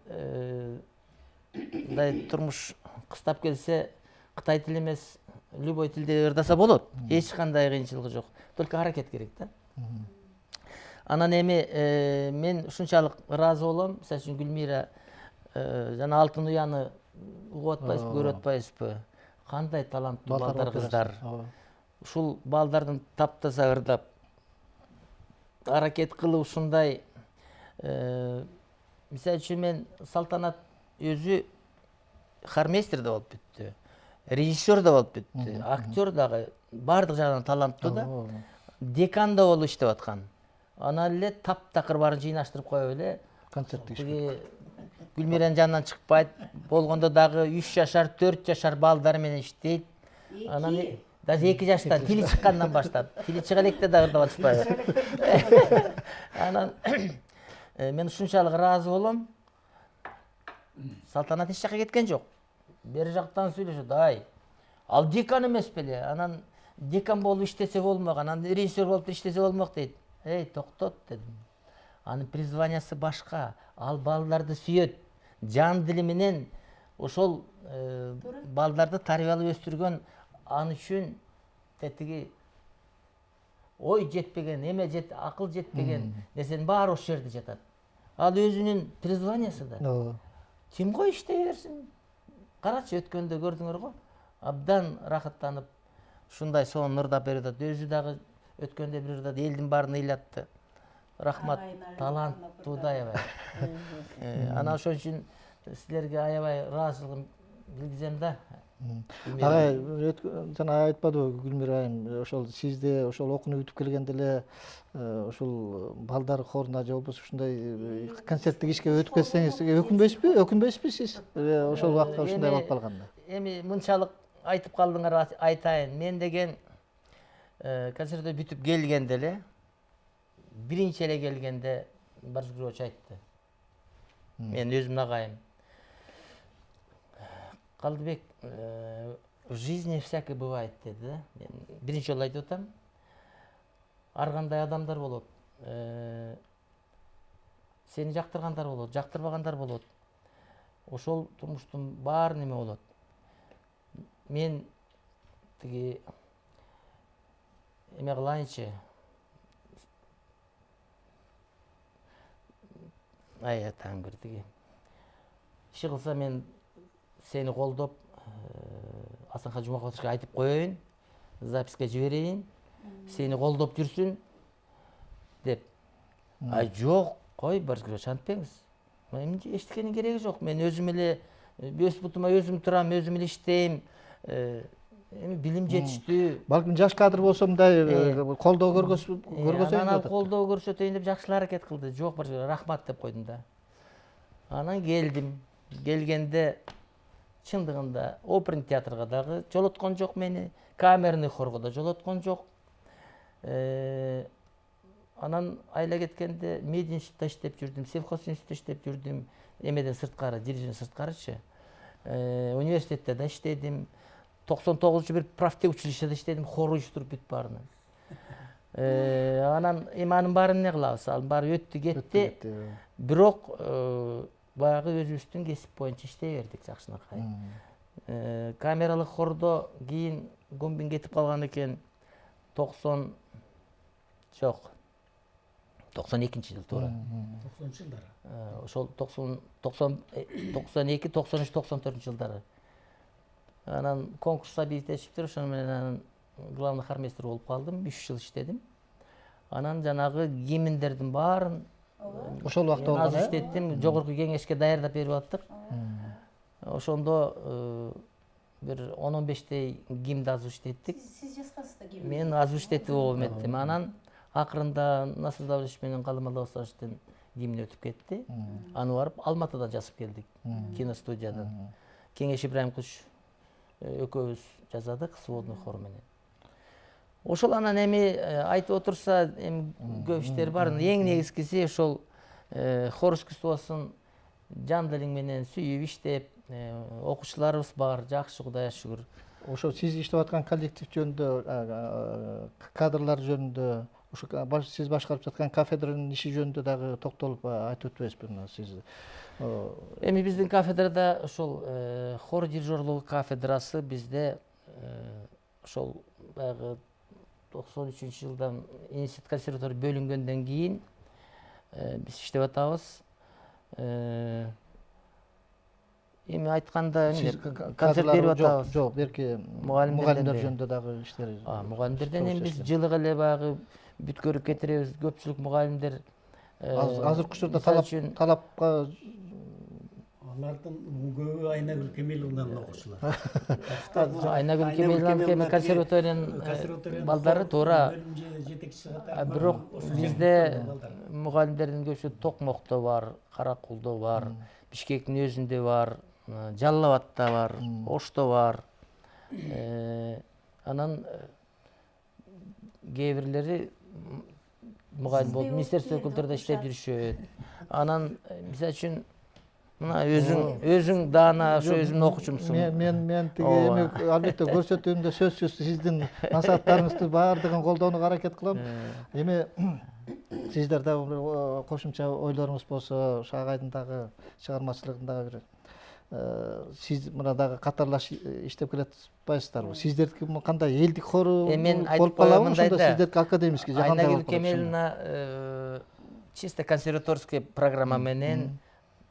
мындай турмуш кыстап келсе, Кытай тили эмес, любой тилде ырдаса болот. Эч кандай кыйынчылыгы жок. Только аракет керек да. Анан эми мен ушунчалык ыраазы болом. Мисалы үчүн Гүлмира жана Алтын Уяны угуп атпайсызбы, көрүп атпайсызбы? Кандай таланттуу балдар, кыздар. Ушул балдардын таптаза ырдап, аракет кылып ушундай. Мисалы үчүн мен Салтанат өзү хормейстер да болуп бүттү, режиссер да болуп бүттү, актер дагы, баардык жагынан таланттуу да. Декан да болуп иштеп аткан. Анан эле таптакыр баарын жыйнаштырып коюп эле концерттеги Гүлмиранын жанынан чыкпайт, болгондо дагы 3 жашар, 4 жашар балдар менен иштейт. Анан даже 2 жаштан тили чыккандан баштап, тили чыга электе да ырдап атышпайбы. Анан мен ушунчалык ыраазы болом. Салтанат эч жака кеткен жок. Бери жактан сүйлөшөт, ай, ал декан эмес беле? Анан декан болуп иштесе болмок, анан режиссер болуп иштесе болмок дейт. Эй, токтот дедим. Анын призваниясы башка. Ал балдарды сүйөт. Жан дили менен ошол балдарды тарбиялап өстүргөн, аны үчүн тетиги ой жетпеген, эме акыл жетпеген нерсенин баары ошол жерде жатат. Ал өзүнүн призваниясы да. Тим кой иштей берсин. Карачы, өткөндө көрдүңөр го. Абдан рахаттанып, ушундай сонун ырдап берди. Өзү дагы өткөндө бир ырдады, элдин баарын ыйлатты. Рахмат, таланттуу да аябай. Анан ошон үчүн силерге аябай ыраазычылыгым билгизем да. Агай, жана айтпадыбы Гүлмира айым, ошол сизде ошол окууну бүтүп келгенде эле ушул балдар хоруна же болбосо ушундай концерттик ишке өтүп кетсеңиз, өкүнбөйсүзбү сиз? Ошол убакта ушундай болуп калганда. Эми мынчалык айтып калдыңар, айтайын. Мен деген концерттен бүтүп келгенде эле, биринчи эле келгенде Борис Григорьевич айтты. Мен өзүмдүн агайым. Калдыбек, в жизни всякое бывает деди да. Мен биринчи жолу айтып атам. Ар кандай адамдар болот. Сени жактыргандар болот, жактырбагандар болот. Ошол турмуштун баары неме болот. Мен тиги эме кылайынчы. Ай, таңгыр тиги. Иши кылса мен сени колдоп, Асанхан Жумаковичке айтып коеюн, записке жиберейин, сени колдоп жүрсүн деп. Ай, жок, кой, Борис Григорьевич, антпеңиз. Мен эчтекенин кереги жок. Мен өзүм эле өз бутума өзүм турам, өзүм эле иштейм. Эми билим жетиштүү. Балким жаш кадр болсо мындай колдоо көргөзөйүн. Анан колдоо көрсөтөйүн деп жакшы аракет кылды. Жок, Борис Григорьевич, рахмат деп койдум да. Анан келдим. Келгенде чындыгында оперный театрга дагы жолоткон жок мени, камерный хорго да жолоткон жок. анан айла кеткенде мед институтта иштеп жүрдүм, сельхоз институтта иштеп жүрдүм, эмеден сырткары, дирижен сырткарычы. Университетте да иштедим. 99 бир правте училищеде иштедим, хор уюштуруп бүт баарына. Анан эми анын баарын эмне кылабыз? Анын баары өттү кетти. Бирок баягы өзүбүздүн кесип боюнча иштей бердик жакшынакай. Камералык хордо кийин комбин кетип калган экен. 92-жыл туура. 90-жылдары. Ошол 92, 93, 94-жылдары. Анан конкурска бийтешиптир, ошону менен анан главный хормейстер болуп калдым, 3 жыл иштедим. Анан жанагы гимндердин баарын ошол убакта болгон. Аз иштеттим, жогорку кеңешке даярдап берип аттык. Ошондо бир 10-15 гимнди азып иштеттик. Сиз жазгансыз да гимн? Мен азып иштетип болом еттим. Анан акырында Насыр Давлетович менен Калымал Давлетовичтин гимни өтүп кетти. Аны барып Алматыдан жазып келдик, киностудиядан. Кеңеш Ибраимович экөөбүз жазадык сводный хор менен. Ошол анан эми айтып отурса, эми көп иштер бар. Эң негизгиси ошол хор искусствосун жан делиң менен сүйүп иштеп, окуучуларыбыз бар, жакшы, Кудайга шүгүр. Ошо сиз иштеп аткан коллектив жөнүндө, кадрлар жөнүндө, ошо сиз башкарып жаткан кафедранын иши жөнүндө дагы токтолуп айтып өтпөйсүзбү сиз? Эми биздин кафедрада ошол хор дирижерлугу кафедрасы бизде ошол баягы 93-жылдан институт консерватория бөлүнгөндөн кийин биз иштеп атабыз. Эми айтканда концерт берип атабыз. Жок, берки мугалимдер жөнүндө дагы иштер. Мугалимдерден эми биз жылыга эле баягы бүт көрүп кетиребиз. Көпчүлүк мугалимдер азыркы учурда талапка Алардын көбү Айнагүл Кемеловнан окуучулар. Айнагүл Кемеловна консерваториянын балдары туура. Бирок бизде мугалимдердин көпчүлүгү Токмокто бар, Каракулдо бар, Бишкектин өзүндө бар, Жалал Абадта бар, Ошто бар. Анан кээ бирлери мугалим болуп министерство өкүлдөрүндө иштеп жүрүшөт. Анан мисалы үчүн мына өзүң даана ошо өзүмдүн окуучумсуң. Мен тиги эми албетте көрсөтүүмдө сөзсүз сиздин насааттарыңызды баардыгын колдонууга аракет кылам. Эми сиздер дагы кошумча ойлоруңуз болсо, ошо агайдын дагы чыгармачылыгындагы бир сиз мына дагы катарлаш иштеп келатпайсыздарбы? Сиздердики кандай элдик хору болуп калабы, ошондо сиздердики академический жакандай болуп калат? Айнагүл Кемеловна чисто консерваторский программа менен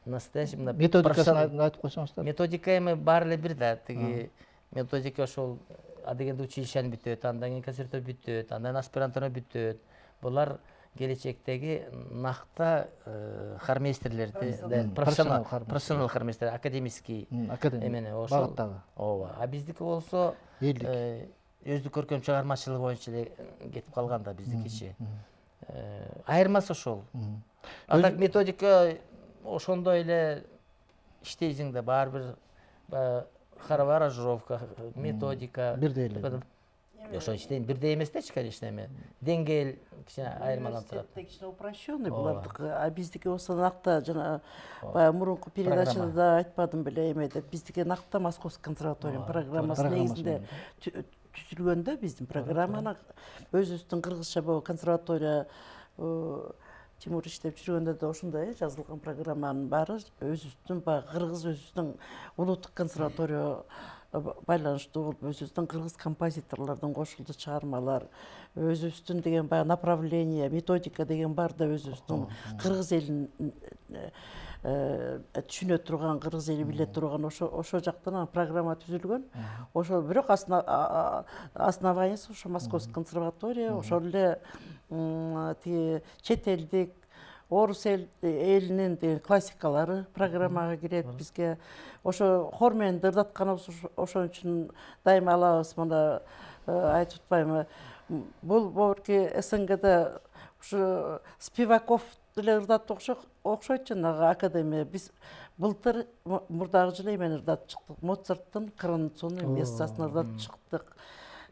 настоящий методикасын айтып койсоңуздар. Методика эми баары эле бир да, тиги методика ошол адегенде училищени бүтөт, андан кийин консерватория бүтөт, андан аспирантура бүтөт. Булар келечектеги накта хормейстерлерди, профессионал хормейстер, академический эмени ошол багыттагы. Ооба. А биздики болсо өздүк көркөм чыгармачылыгы боюнча эле кетип калган да биздикичи. Айырмасы ошол. А так методика ошондой эле иштейсиң да, баары бир хоровая аранжировка, методика бирдей эле. Ошо иштейм, бирдей эмес дечи, конечно, эми деңгээл кичине айырмаланып турат. Кичине упрощенный булардыкы, а биздики болсо накта жана баягы мурунку передачада да айтпадым беле эмеде, биздики накта Московский консерваториянын программасы негизинде түзүлгөндө биздин программаны өзүбүздүн кыргызча консерватория Тимур иштеп жүргөндө да ошондой жазылган программанын баары өзүбүздүн баягы кыргыз өзүбүздүн улуттук консерватория байланыштуу болуп, өзүбүздүн кыргыз композиторлордун кошулду чыгармалар, өзүбүздүн деген баягы направление, методика деген бар да, өзүбүздүн кыргыз элин түшүнө турган, кыргыз эли биле турган ошо жактан программа түзүлгөн. Ошо бирок основаниясы ошо Московский консерватория, ошол эле тиги чет элдик орус элинин классикалары программага кирет бизге. Ошо хор менен ырдатканыбыз ошон үчүн дайыма алабыз. Мына айтып атпаймынбы, бул борки СНГда ушу Спиваков деле ырдатып окшойт жанагы академия. Биз былтыр мурдагы жылы эмени ырдатып чыктык. Моцарттын Коронационный мессасын ырдатып чыктык.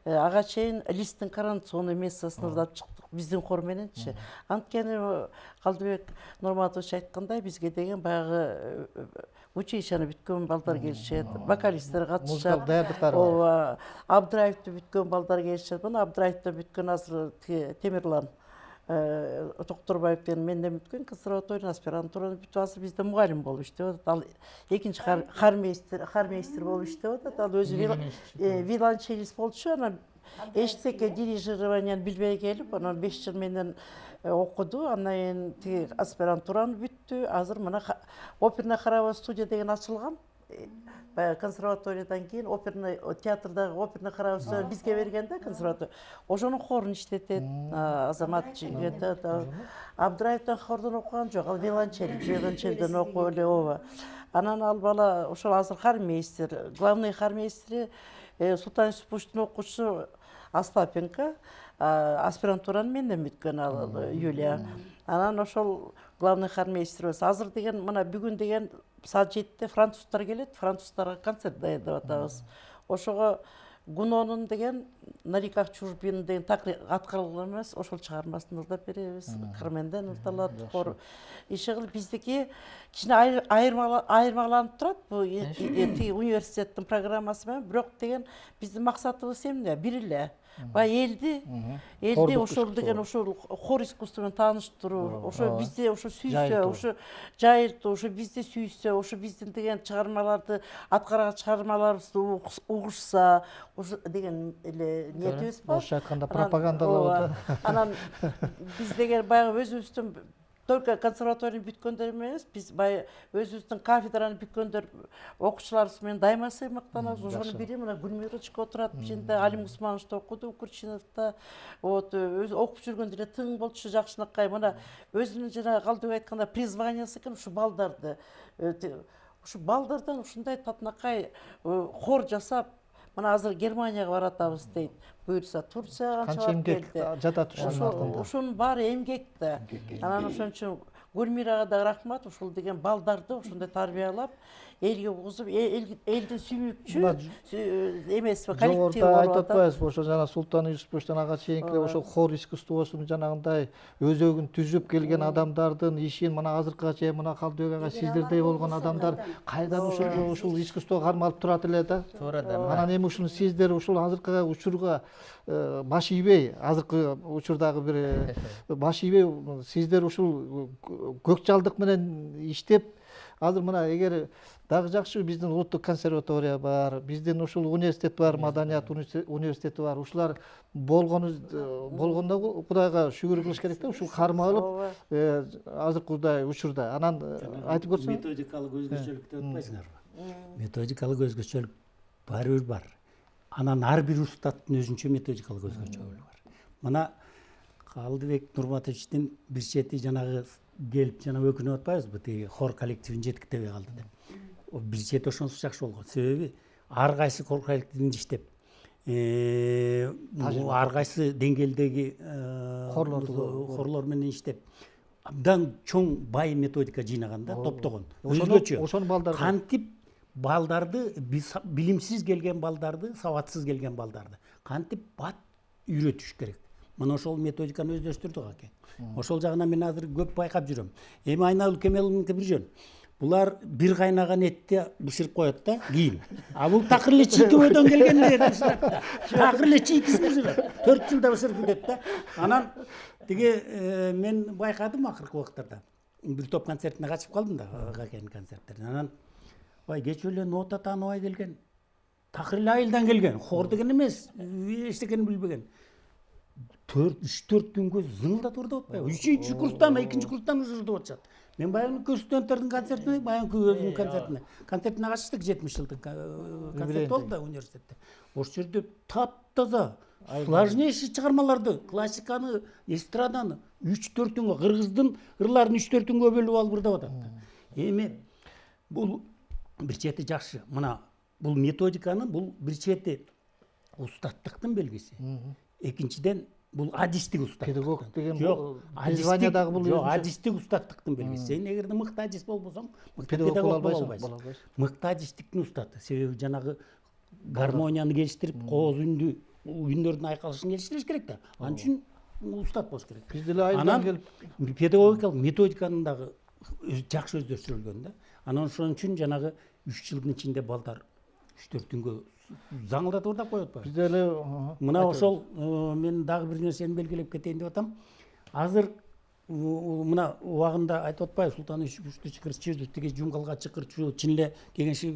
ага чейин листтин коронацион мессасын ырдап чыктык биздин хор мененчи. Анткени Калдыбек Нурматович айткандай бизге деген баягы училищени бүткөн балдар келишет, вокалисттер катышат. Музыкалык даярдыктар бар. Ооба, Абдраевди бүткөн балдар келишет. Мына Абдраевди бүткөн азыр Темирлан Токторбаевден менден бүткөн консерватория аспирантураны бүтүп азыр бизде мугалим болуп иштеп атат. Ал экинчи хармейстер болуп иштеп атат. Ал өзү виолончелист болчу, анан эчтеке дирижированияны билбей келип, анан 5 жыл менен окуду. Андан кийин тиги аспирантураны бүттү. Азыр мына оперный хоровой студия деген ачылган. Консерваториядан кийин оперный театрдагы оперный хоровой студия бизге берген да консерватория. Ошонун хорун иштетет. Азамат жигит Абдраевден хордон окуган жок, ал виолончелден окуп эле ооба. Анан ал бала ошол азыр хармейстер, главный хармейстери Султан Юсуповичтин окуучусу Остапенко, аспирантураны менден бүткөн ал Юлия. Анан ошол главный хармейстерибиз. Азыр деген мына бүгүн деген саат 7-те француздар келет, француздарга концерт даярдап атабыз. Ошого Гунонун деген На реках чужбин деген так аткарылган эмес, ошол чыгармасын ырдап беребиз. Кырменден ырдалат, хор. Иши кылып биздики кичине айырмаланып турат бу университеттин программасы менен, бирок деген биздин максатыбыз эмне? Бир эле. Элди ошол деген ошол хор искусству менен тааныштыруу, ошо бизде ошо сүйсө, ошо жайылтуу, ошо бизди сүйсө, ошо биздин деген чыгармаларды, аткарган чыгармаларыбызды угушса, ошо деген эле ниетибиз бар. Орусча айтканда пропагандалоо. Анан биз деген баягы өзүбүздүн только консерваторияны бүткөндөр эмес, биз баягы өзүбүздүн кафедраны бүткөндөр окуучуларыбыз менен дайыма сыймыктанабыз. Ошонун бири мына Гүлмирочка отурат ичинде, Алим Усманович окуду, Курчиновда. Өзү окуп жүргөндө эле тың болчу, жакшынакай. Мына өзүнүн жана Калдыбек айтканда призваниясы экен ушу балдарды. Ушу балдардан ушундай татынакай хор жасап, мына азыр Германияга баратабыз дейт. Буюрса Турцияга Канча эмгек жатат ушунун артында. Ошонун баары эмгек да. Анан ошон үчүн Гүлмирага да рахмат, ушул деген балдарды ошондой тарбиялап, элге угузуп, элдин сүймүкчү эмеспи, коллектив Жогоруда болуп айтып атат. атпайбызбы, ошо жана Султан Юсуповичтен ага чейинки ошол хор искусствосун жанагындай өзөгүн түзүп келген адамдардын ишин мына азыркыга чейин мына Калдыбек ага сиздердей болгон адамдар кайдан ушул искусствого кармалып турат эле да. Туура да. Анан эми ушуну сиздер ушул азыркы учурга баш ийбей, азыркы учурдагы бир баш ийбей, сиздер ушул көк жалдык менен иштеп, азыр мына эгер дагы жакшы биздин улуттук консерватория бар, биздин ушул университет бар, маданият университети бар. Ушулар болгондо Кудайга шүгүр кылыш керек да, ушул кармалып азыркыдай учурда. Анан айтып көрсөң. Методикалык өзгөчөлүк деп атпайсыңарбы? Методикалык өзгөчөлүк баары бир бар. Анан ар бир устаттын өзүнчө методикалык өзгөчөлүгү бар. Мына Калдыбек Нурматовичтин бир чети жанагы келип жана өкүнүп атпайбызбы, тиги хор коллективин жетиктебей калды деп. Бир чети ошонусу жакшы болгон. Себеби ар кайсы хор коллективинде иштеп, ар кайсы деңгээлдеги хорлор менен иштеп, абдан чоң бай методика жыйнаган да, топтогон. Өзгөчө. Ошону балдар Кантип балдарды, билимсиз келген балдарды, сабатсыз келген балдарды кантип бат үйрөтүш керек. Мына ошол методиканы өздөштүрдүк аке. Ошол жагынан мен азыр көп байкап жүрөм. Эми Айнагүл Кемеловнуки бир жөн. Булар бир кайнаган этти бышырып коет да, кийин. А бул такыр эле чийкөөдөн келгендер бышырат да. Такыр эле чийкиси бышырат. 4 жылда бышырып кетет да. Анан тиги мен байкадым акыркы убактарда. Бир топ концертине катышып калдым да, акенин концерттерине. Анан кечип эле нота тааныбай келген. Такыр эле айылдан келген. Хор деген эмес, эчтекени билбеген. 3-4 күнгө зыңылдатып ырдап атпайбы? 3-нчи курстан, 2-нчи курстан уже ырдап атышат. Мен баягы студенттердин концертине, баягы өзүнүн концертине катыштык, 70 жылдык концерт болду да университетте. Ошол жерде таптаза, сложнейший чыгармаларды, классиканы, эстраданы 3-4 күнгө, кыргыздын ырларын 3-4 күнгө бөлүп алып ырдап атат. Эми бул бир чети жакшы. Мына бул методиканы, бул бир чети устаттыктын белгиси. Экинчиден бул адистик устаттык. Педагог деген бул призваниядагы бул жок, адистик устаттыктын белгиси. Сен эгерде мыкты адист болбосоң, мыкты педагог педагог боло боло албайсың. албайсың. Мыкты адисттиктин устаты. Себеби жанагы гармонияны келиштирип, кооз үндү үндөрдүн айкалышын келиштириш керек да. Ал үчүн устат болуш керек. Биз деле айылдан Анан келип педагогикалык методиканын дагы жакшы өздөштүрүлгөн да. Анан ошон үчүн жанагы 3 жылдын ичинде балдар 3-4 күнгө заңылдатып ырдап коюп атпайбы? биз деле Мына ошол мен дагы бир нерсени белгилеп кетейин деп атам. Азыр мына убагында айтып атпайбы, Султан Ишиповичти чакырчу, тиги Жумгалга чакырчу, Чинле Кеңеши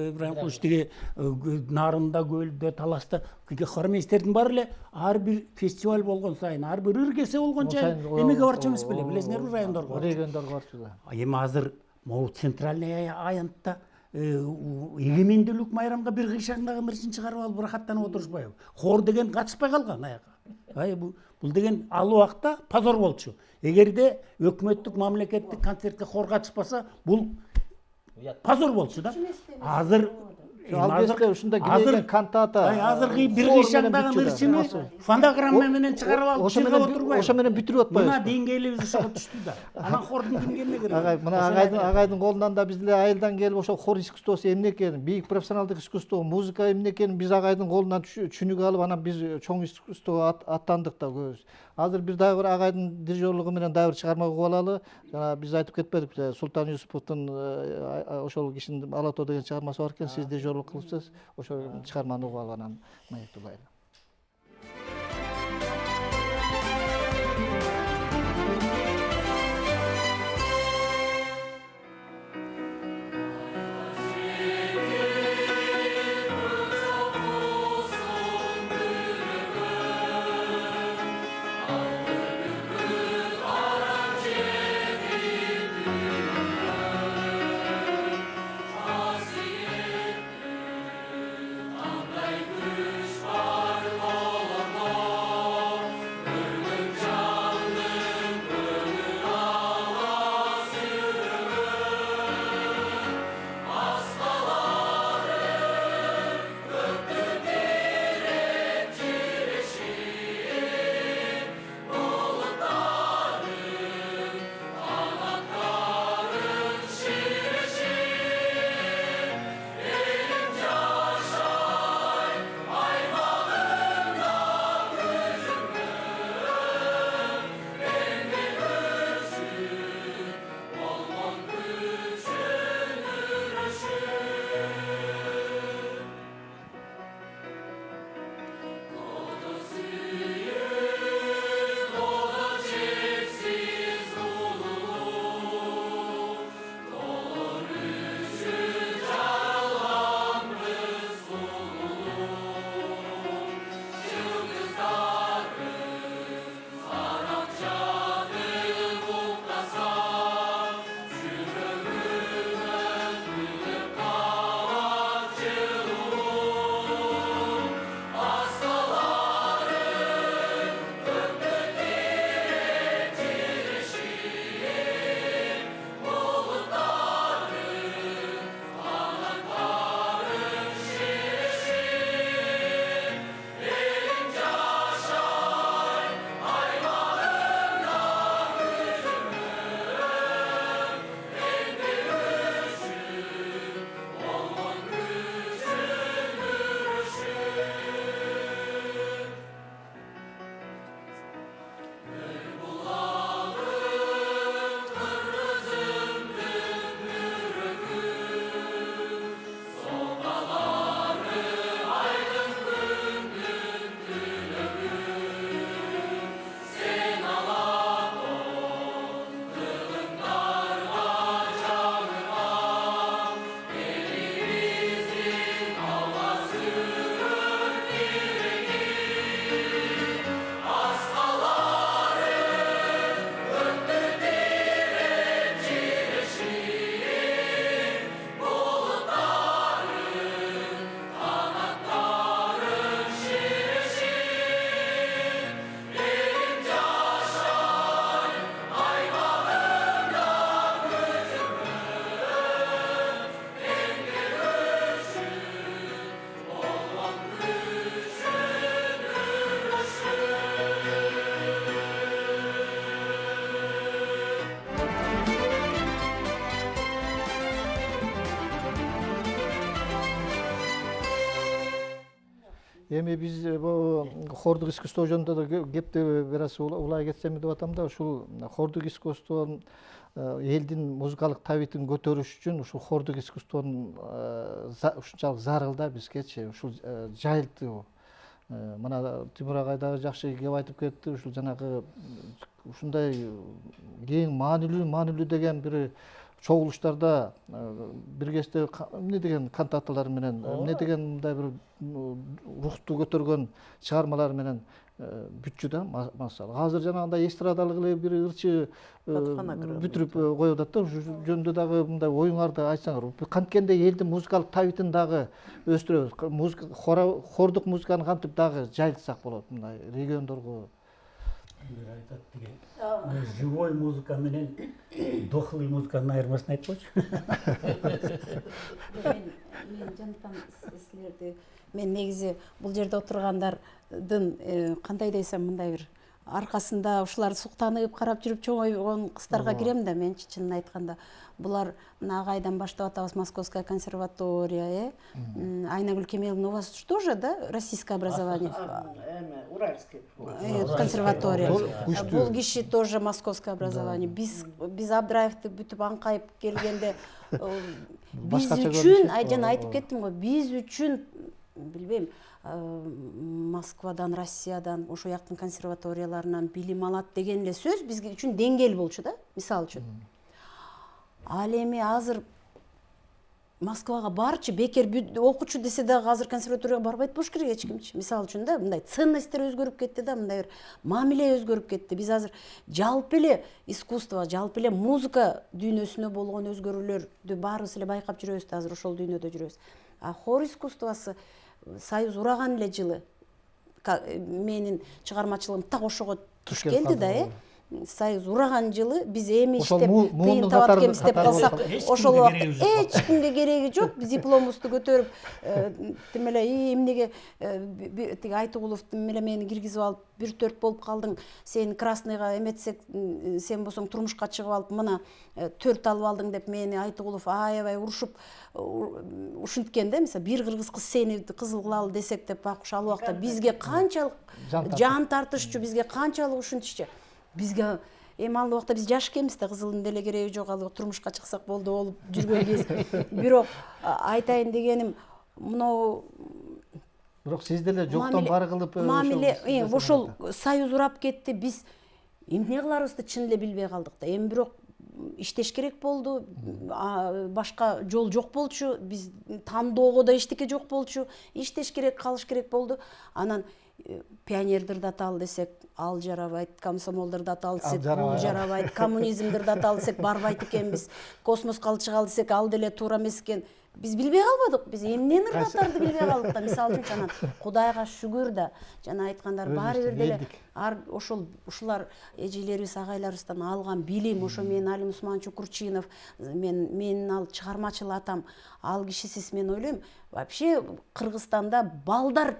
Ибраимович тиги Нарында, Көлдө, Таласта хормейстердин баары эле ар бир фестиваль болгон сайын, ар бир ыргесе болгон сайын эмеге барчу эмес беле, билесиңерби, райондорго. региондорго барчу да. Эми азыр могу центральный аянтта эгемендүүлүк майрамга бир кыйшаңдагы нерсени чыгарып алып ырахаттанып отурушпайбы? Хор деген катышпай калган аяка. Бул деген ал убакта позор болчу. Эгерде өкмөттүк мамлекеттик концертке хор катышпаса, бул позор болчу да. Азыр Албетте ушунда кирген кантата. Азыркы бир кыйшаңдагы нерсени фонограмма менен чыгарып алып чыркап отурбайбы? Ошо менен бүтүрүп атпайбы? Мына деңгээлибиз ошого түштү да. Анан хордун кимге эмне керек? Агай, мына агайдын колунан да биз деле айылдан келип ошо хор искусствосу эмне экенин, бийик профессионалдык искусство, музыка эмне экенин биз агайдын колунан түшүнүк алып, анан биз чоң искусствого аттандык да көбүбүз. Азыр бир дагы бир агайдын дирижерлугу менен дагы бир чыгарма угуп алалы. Жана биз айтып кетпедик, Султан Юсуповдун ошол кишинин Ала тоо деген чыгармасы бар экен, сиз дирижерлук кылыпсыз. Ошол чыгарманы угуп алып анан маектебайлы. Kuş var Эми биз бу хордук искусство жөнүндө да кепти бир аз улай кетсем деп атам да, ушул хордук искусство элдин музыкалык табитин көтөрүш үчүн ушул хордук искусствонун ушунчалык зарыл да бизгечи, ушул жайылтуу. Мына Тимур агай дагы жакшы кеп айтып кетти, ушул жанагы ушундай кең маанилүү деген бир чогулуштарда бир кезде эмне деген кантаталар менен, эмне деген мындай бир рухту көтөргөн чыгармалар менен бүтчү да массалы. Азыр жанагындай эстрадалык эле бир ырчы бүтүрүп коюп атат да. Ушу жөнүндө дагы мындай оюңарды айтсаңар. Канткенде элдин музыкалык табитин дагы өстүрөбүз. Хордук музыканы кантип дагы жайылтсак болот мындай региондорго. Айтат деген живой музыка менен дохлый музыканын айырмасын айтпочу. Мен жантан силерди, мен негизи бул жерде отургандардын кандай десем мындай бир аркасында ушуларды суктанып карап жүрүп чоңойгон кыздарга кирем да, менчи чынын айтканда булар мына агайдан баштап атабыз Московская консерватория, Айнагүл Кемеловна, у вас тоже, да, российское образование? Уральский. Консерватория. Бул киши тоже Московское образование. Биз Абдраевди бүтүп аңкайып келгенде биз үчүн, жана айтып кеттим го, биз үчүн билбейм, Москвадан, Россиядан, ошо жактын консерваторияларынан билим алат деген эле сөз бизге үчүн деңгел болчу да, мисалы үчүн. Ал эми азыр Москвага барчы, бекер окучу десе дагы азыр консерваторияга барбайт болуш керек эч кимчи. Мисалы үчүн да, мындай ценностьтер өзгөрүп кетти да, мындай бир мамиле өзгөрүп кетти. Биз азыр жалпы эле искусство, жалпы эле музыка дүйнөсүнө болгон өзгөрүүлөрдү баарыбыз эле байкап жүрөбүз да, азыр ошол дүйнөдө жүрөбүз. А хор искусствосы Союз ураган эле жылы менин чыгармачылыгым так ошого туш келди да, Союз ураган жылы биз эми иштеп тыйын таап аткенбиз деп калсак, ошол убакта эч кимге кереги жок. Биз дипломубузду көтөрүп тим эле эмнеге тиги Айтугулов тим эле мени киргизип алып, 1-4 болуп калдың, сени красныйга эметсек, сен болсоң турмушка чыгып алып, мына 4 алып алдың деп мени Айтугулов аябай урушуп ушинткен да. Мисалы, бир кыргыз кыз сени кызыл кылалы десек деп, бак ал убакта бизге канчалык жан тартышчу, бизге канчалык ушинтишчи. Бизге эми ал убакта биз жаш экенбиз да, кызылдын деле кереги жок, ал турмушка чыксак болду болуп жүргөнбүз. Бирок айтайын дегеним, мынау Бирок сиз деле жоктон бар кылып мамиле ошол Союз урап кетти. Биз эмне кыларыбызды чын эле билбей калдык да. Эми бирок иштеш керек болду. Башка жол жок болчу. Биз тандоого да эчтеке жок болчу. Иштеш керек, калыш керек болду. Анан пионердерди аталы десек, ал жарабайт, комсомолдорду аталы десек, бул жарабайт, коммунизмдерди аталы десек, барбайт экенбиз, космоско алып чыгалы десек, ал деле туура эмес экен. Биз билбей калбадык, биз эмнени ыргатарды билбей калдык да. Мисалы үчүн анан Кудайга шүгүр да, жана айткандар баары бир деле ушулар эжелерибиз, агайларыбыздан алган билим, ошо менин Алим Усманович Курчинов, менин ал чыгармачыл атам, ал кишисиз мен ойлойм, вообще Кыргызстанда балдар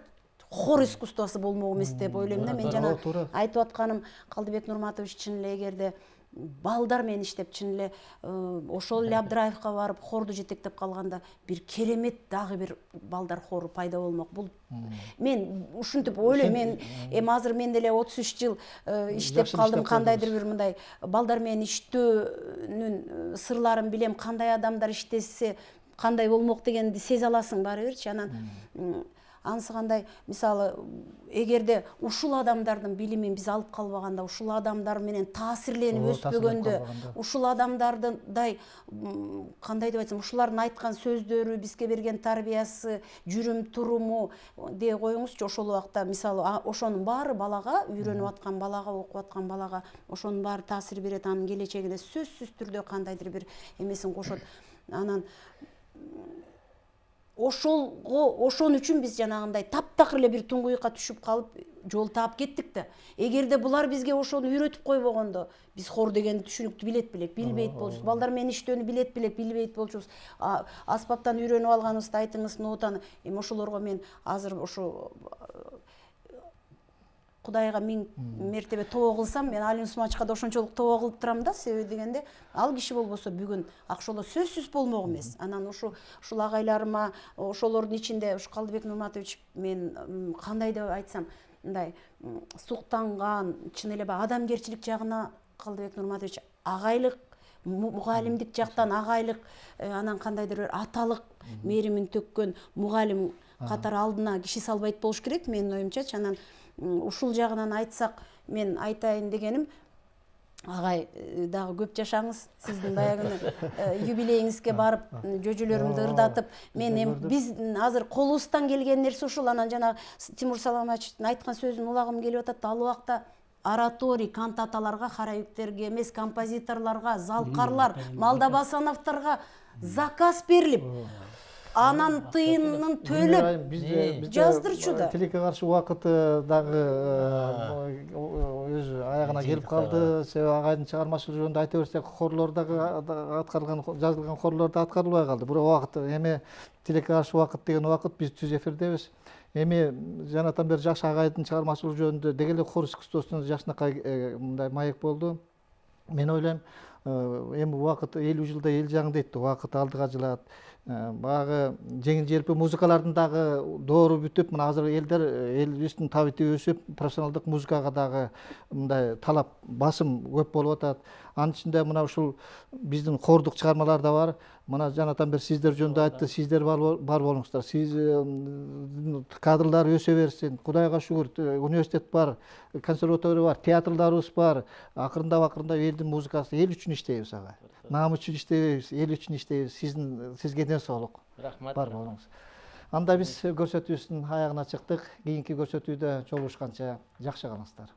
хор искусствосы болмок эмес деп ойлойм да. Мен жана айтып атканым, Калдыбек Нурматович чын эле эгерде балдар менен иштеп, чын эле ошол эле Абдраевка барып хорду жетектеп калганда бир керемет дагы бир балдар хору пайда болмок. Бул мен ушинтип ойлойм. Мен эми азыр мен деле 33 жыл иштеп калдым, кандайдыр бир мындай балдар менен иштөөнүн сырларын билем, кандай адамдар иштесе кандай болмок дегенди сезе аласың баары бирчи. Анан анысы кандай, мисалы, эгерде ушул адамдардын билимин биз алып калбаганда, ушул адамдар менен таасирленип өспөгөндө, ушул адамдардындай кандай деп айтсам, ушулардын айткан сөздөрү, бизге берген тарбиясы, жүрүм туруму дей коюңузчу, ошол убакта мисалы ошонун баары балага, үйрөнүп аткан балага, окуп аткан балага ошонун баары таасир берет, анын келечегине сөзсүз түрдө кандайдыр бир эмесин кошот. Анан ошон үчүн биз жанагындай таптакыр эле бир туңгуюкка түшүп калып жол таап кеттик да. Эгерде булар бизге ошону үйрөтүп койбогондо, биз хор деген түшүнүктү билет белек, билбейт болчубуз. Балдар менен иштөөнү билет белек, билбейт болчубуз. Аспаптан үйрөнүп алганыбызды айтыңыз, нотаны. Эми ошолорго мен азыр ошо Кудайга миң мертебе тоо кылсам, мен Алим Усманчика да ошончолук тоо кылып турам да. Себеби дегенде, ал киши болбосо бүгүн Акшооло сөзсүз болмок эмес. Анан ушул агайларыма, ошолордун ичинде ушу Калдыбек Нурматович, мен кандай деп айтсам, мындай суктанган, чын эле адамгерчилик жагына Калдыбек Нурматович агайлык, мугалимдик жактан агайлык, анан кандайдыр бир аталык мээримин төккөн мугалим катары алдына киши салбайт болуш керек менин оюмчачы. Анан ушул жагынан айтсак, мен айтайын дегеним, агай дагы көп жашаңыз, сиздин баягы юбилейиңизге барып, жөжөлөрүмдү ырдатып, мен эми биз азыр колубуздан келген нерсе ушул. Анан жана Тимур Саламатовичтин айткан сөзүн улагым келип атат, ал убакта ораторий, кантаталарга, хоровиктерге эмес, композиторлорго, залкарлар, Малдабасановторго заказ берилип, анан тыйынын төлөп жаздырчу да. Тилекке каршы убакыты дагы өз аягына келип калды. Себеби агайдын чыгармачылык жөнүндө айта берсек, хорлор дагы аткарылган, жазылган хорлор да аткарылбай калды. Бирок убакыт эми тилекке каршы убакыт деген убакыт биз түз эфирдебиз. Эми жанатан бери жакшы агайдын чыгармачылык жөнүндө деги эле хор искусствосуна жакшынакай мындай маек болду. Мен ойлойм, эми убакыт 50 жылда эл жаңы дейт, убакыт алдыга жылат. Баягы жеңил желпи музыкалардын дагы доору бүтүп, мына азыр элибиздин табити өсүп, профессионалдык музыкага дагы мындай талап, басым көп болуп атат. Анын ичинде мына ушул биздин хордук чыгармалар да бар. Мына жанатан бери сиздер жөнүндө айтты, сиздер бар болуңуздар. Сиз кадрлар өсө берсин. Кудайга шүгүр, университет бар, консерватория бар, театрларыбыз бар. Акырындап элдин музыкасы, эл үчүн иштейбиз ага. Намыс үчүн иштейбиз, эл үчүн иштейбиз. Сизге ден соолук. Рахмат. Бар болуңуз. Анда биз көрсөтүүбүздүн аягына чыктык. Кийинки көрсөтүүдө жолугушканча жакшы калыңыздар.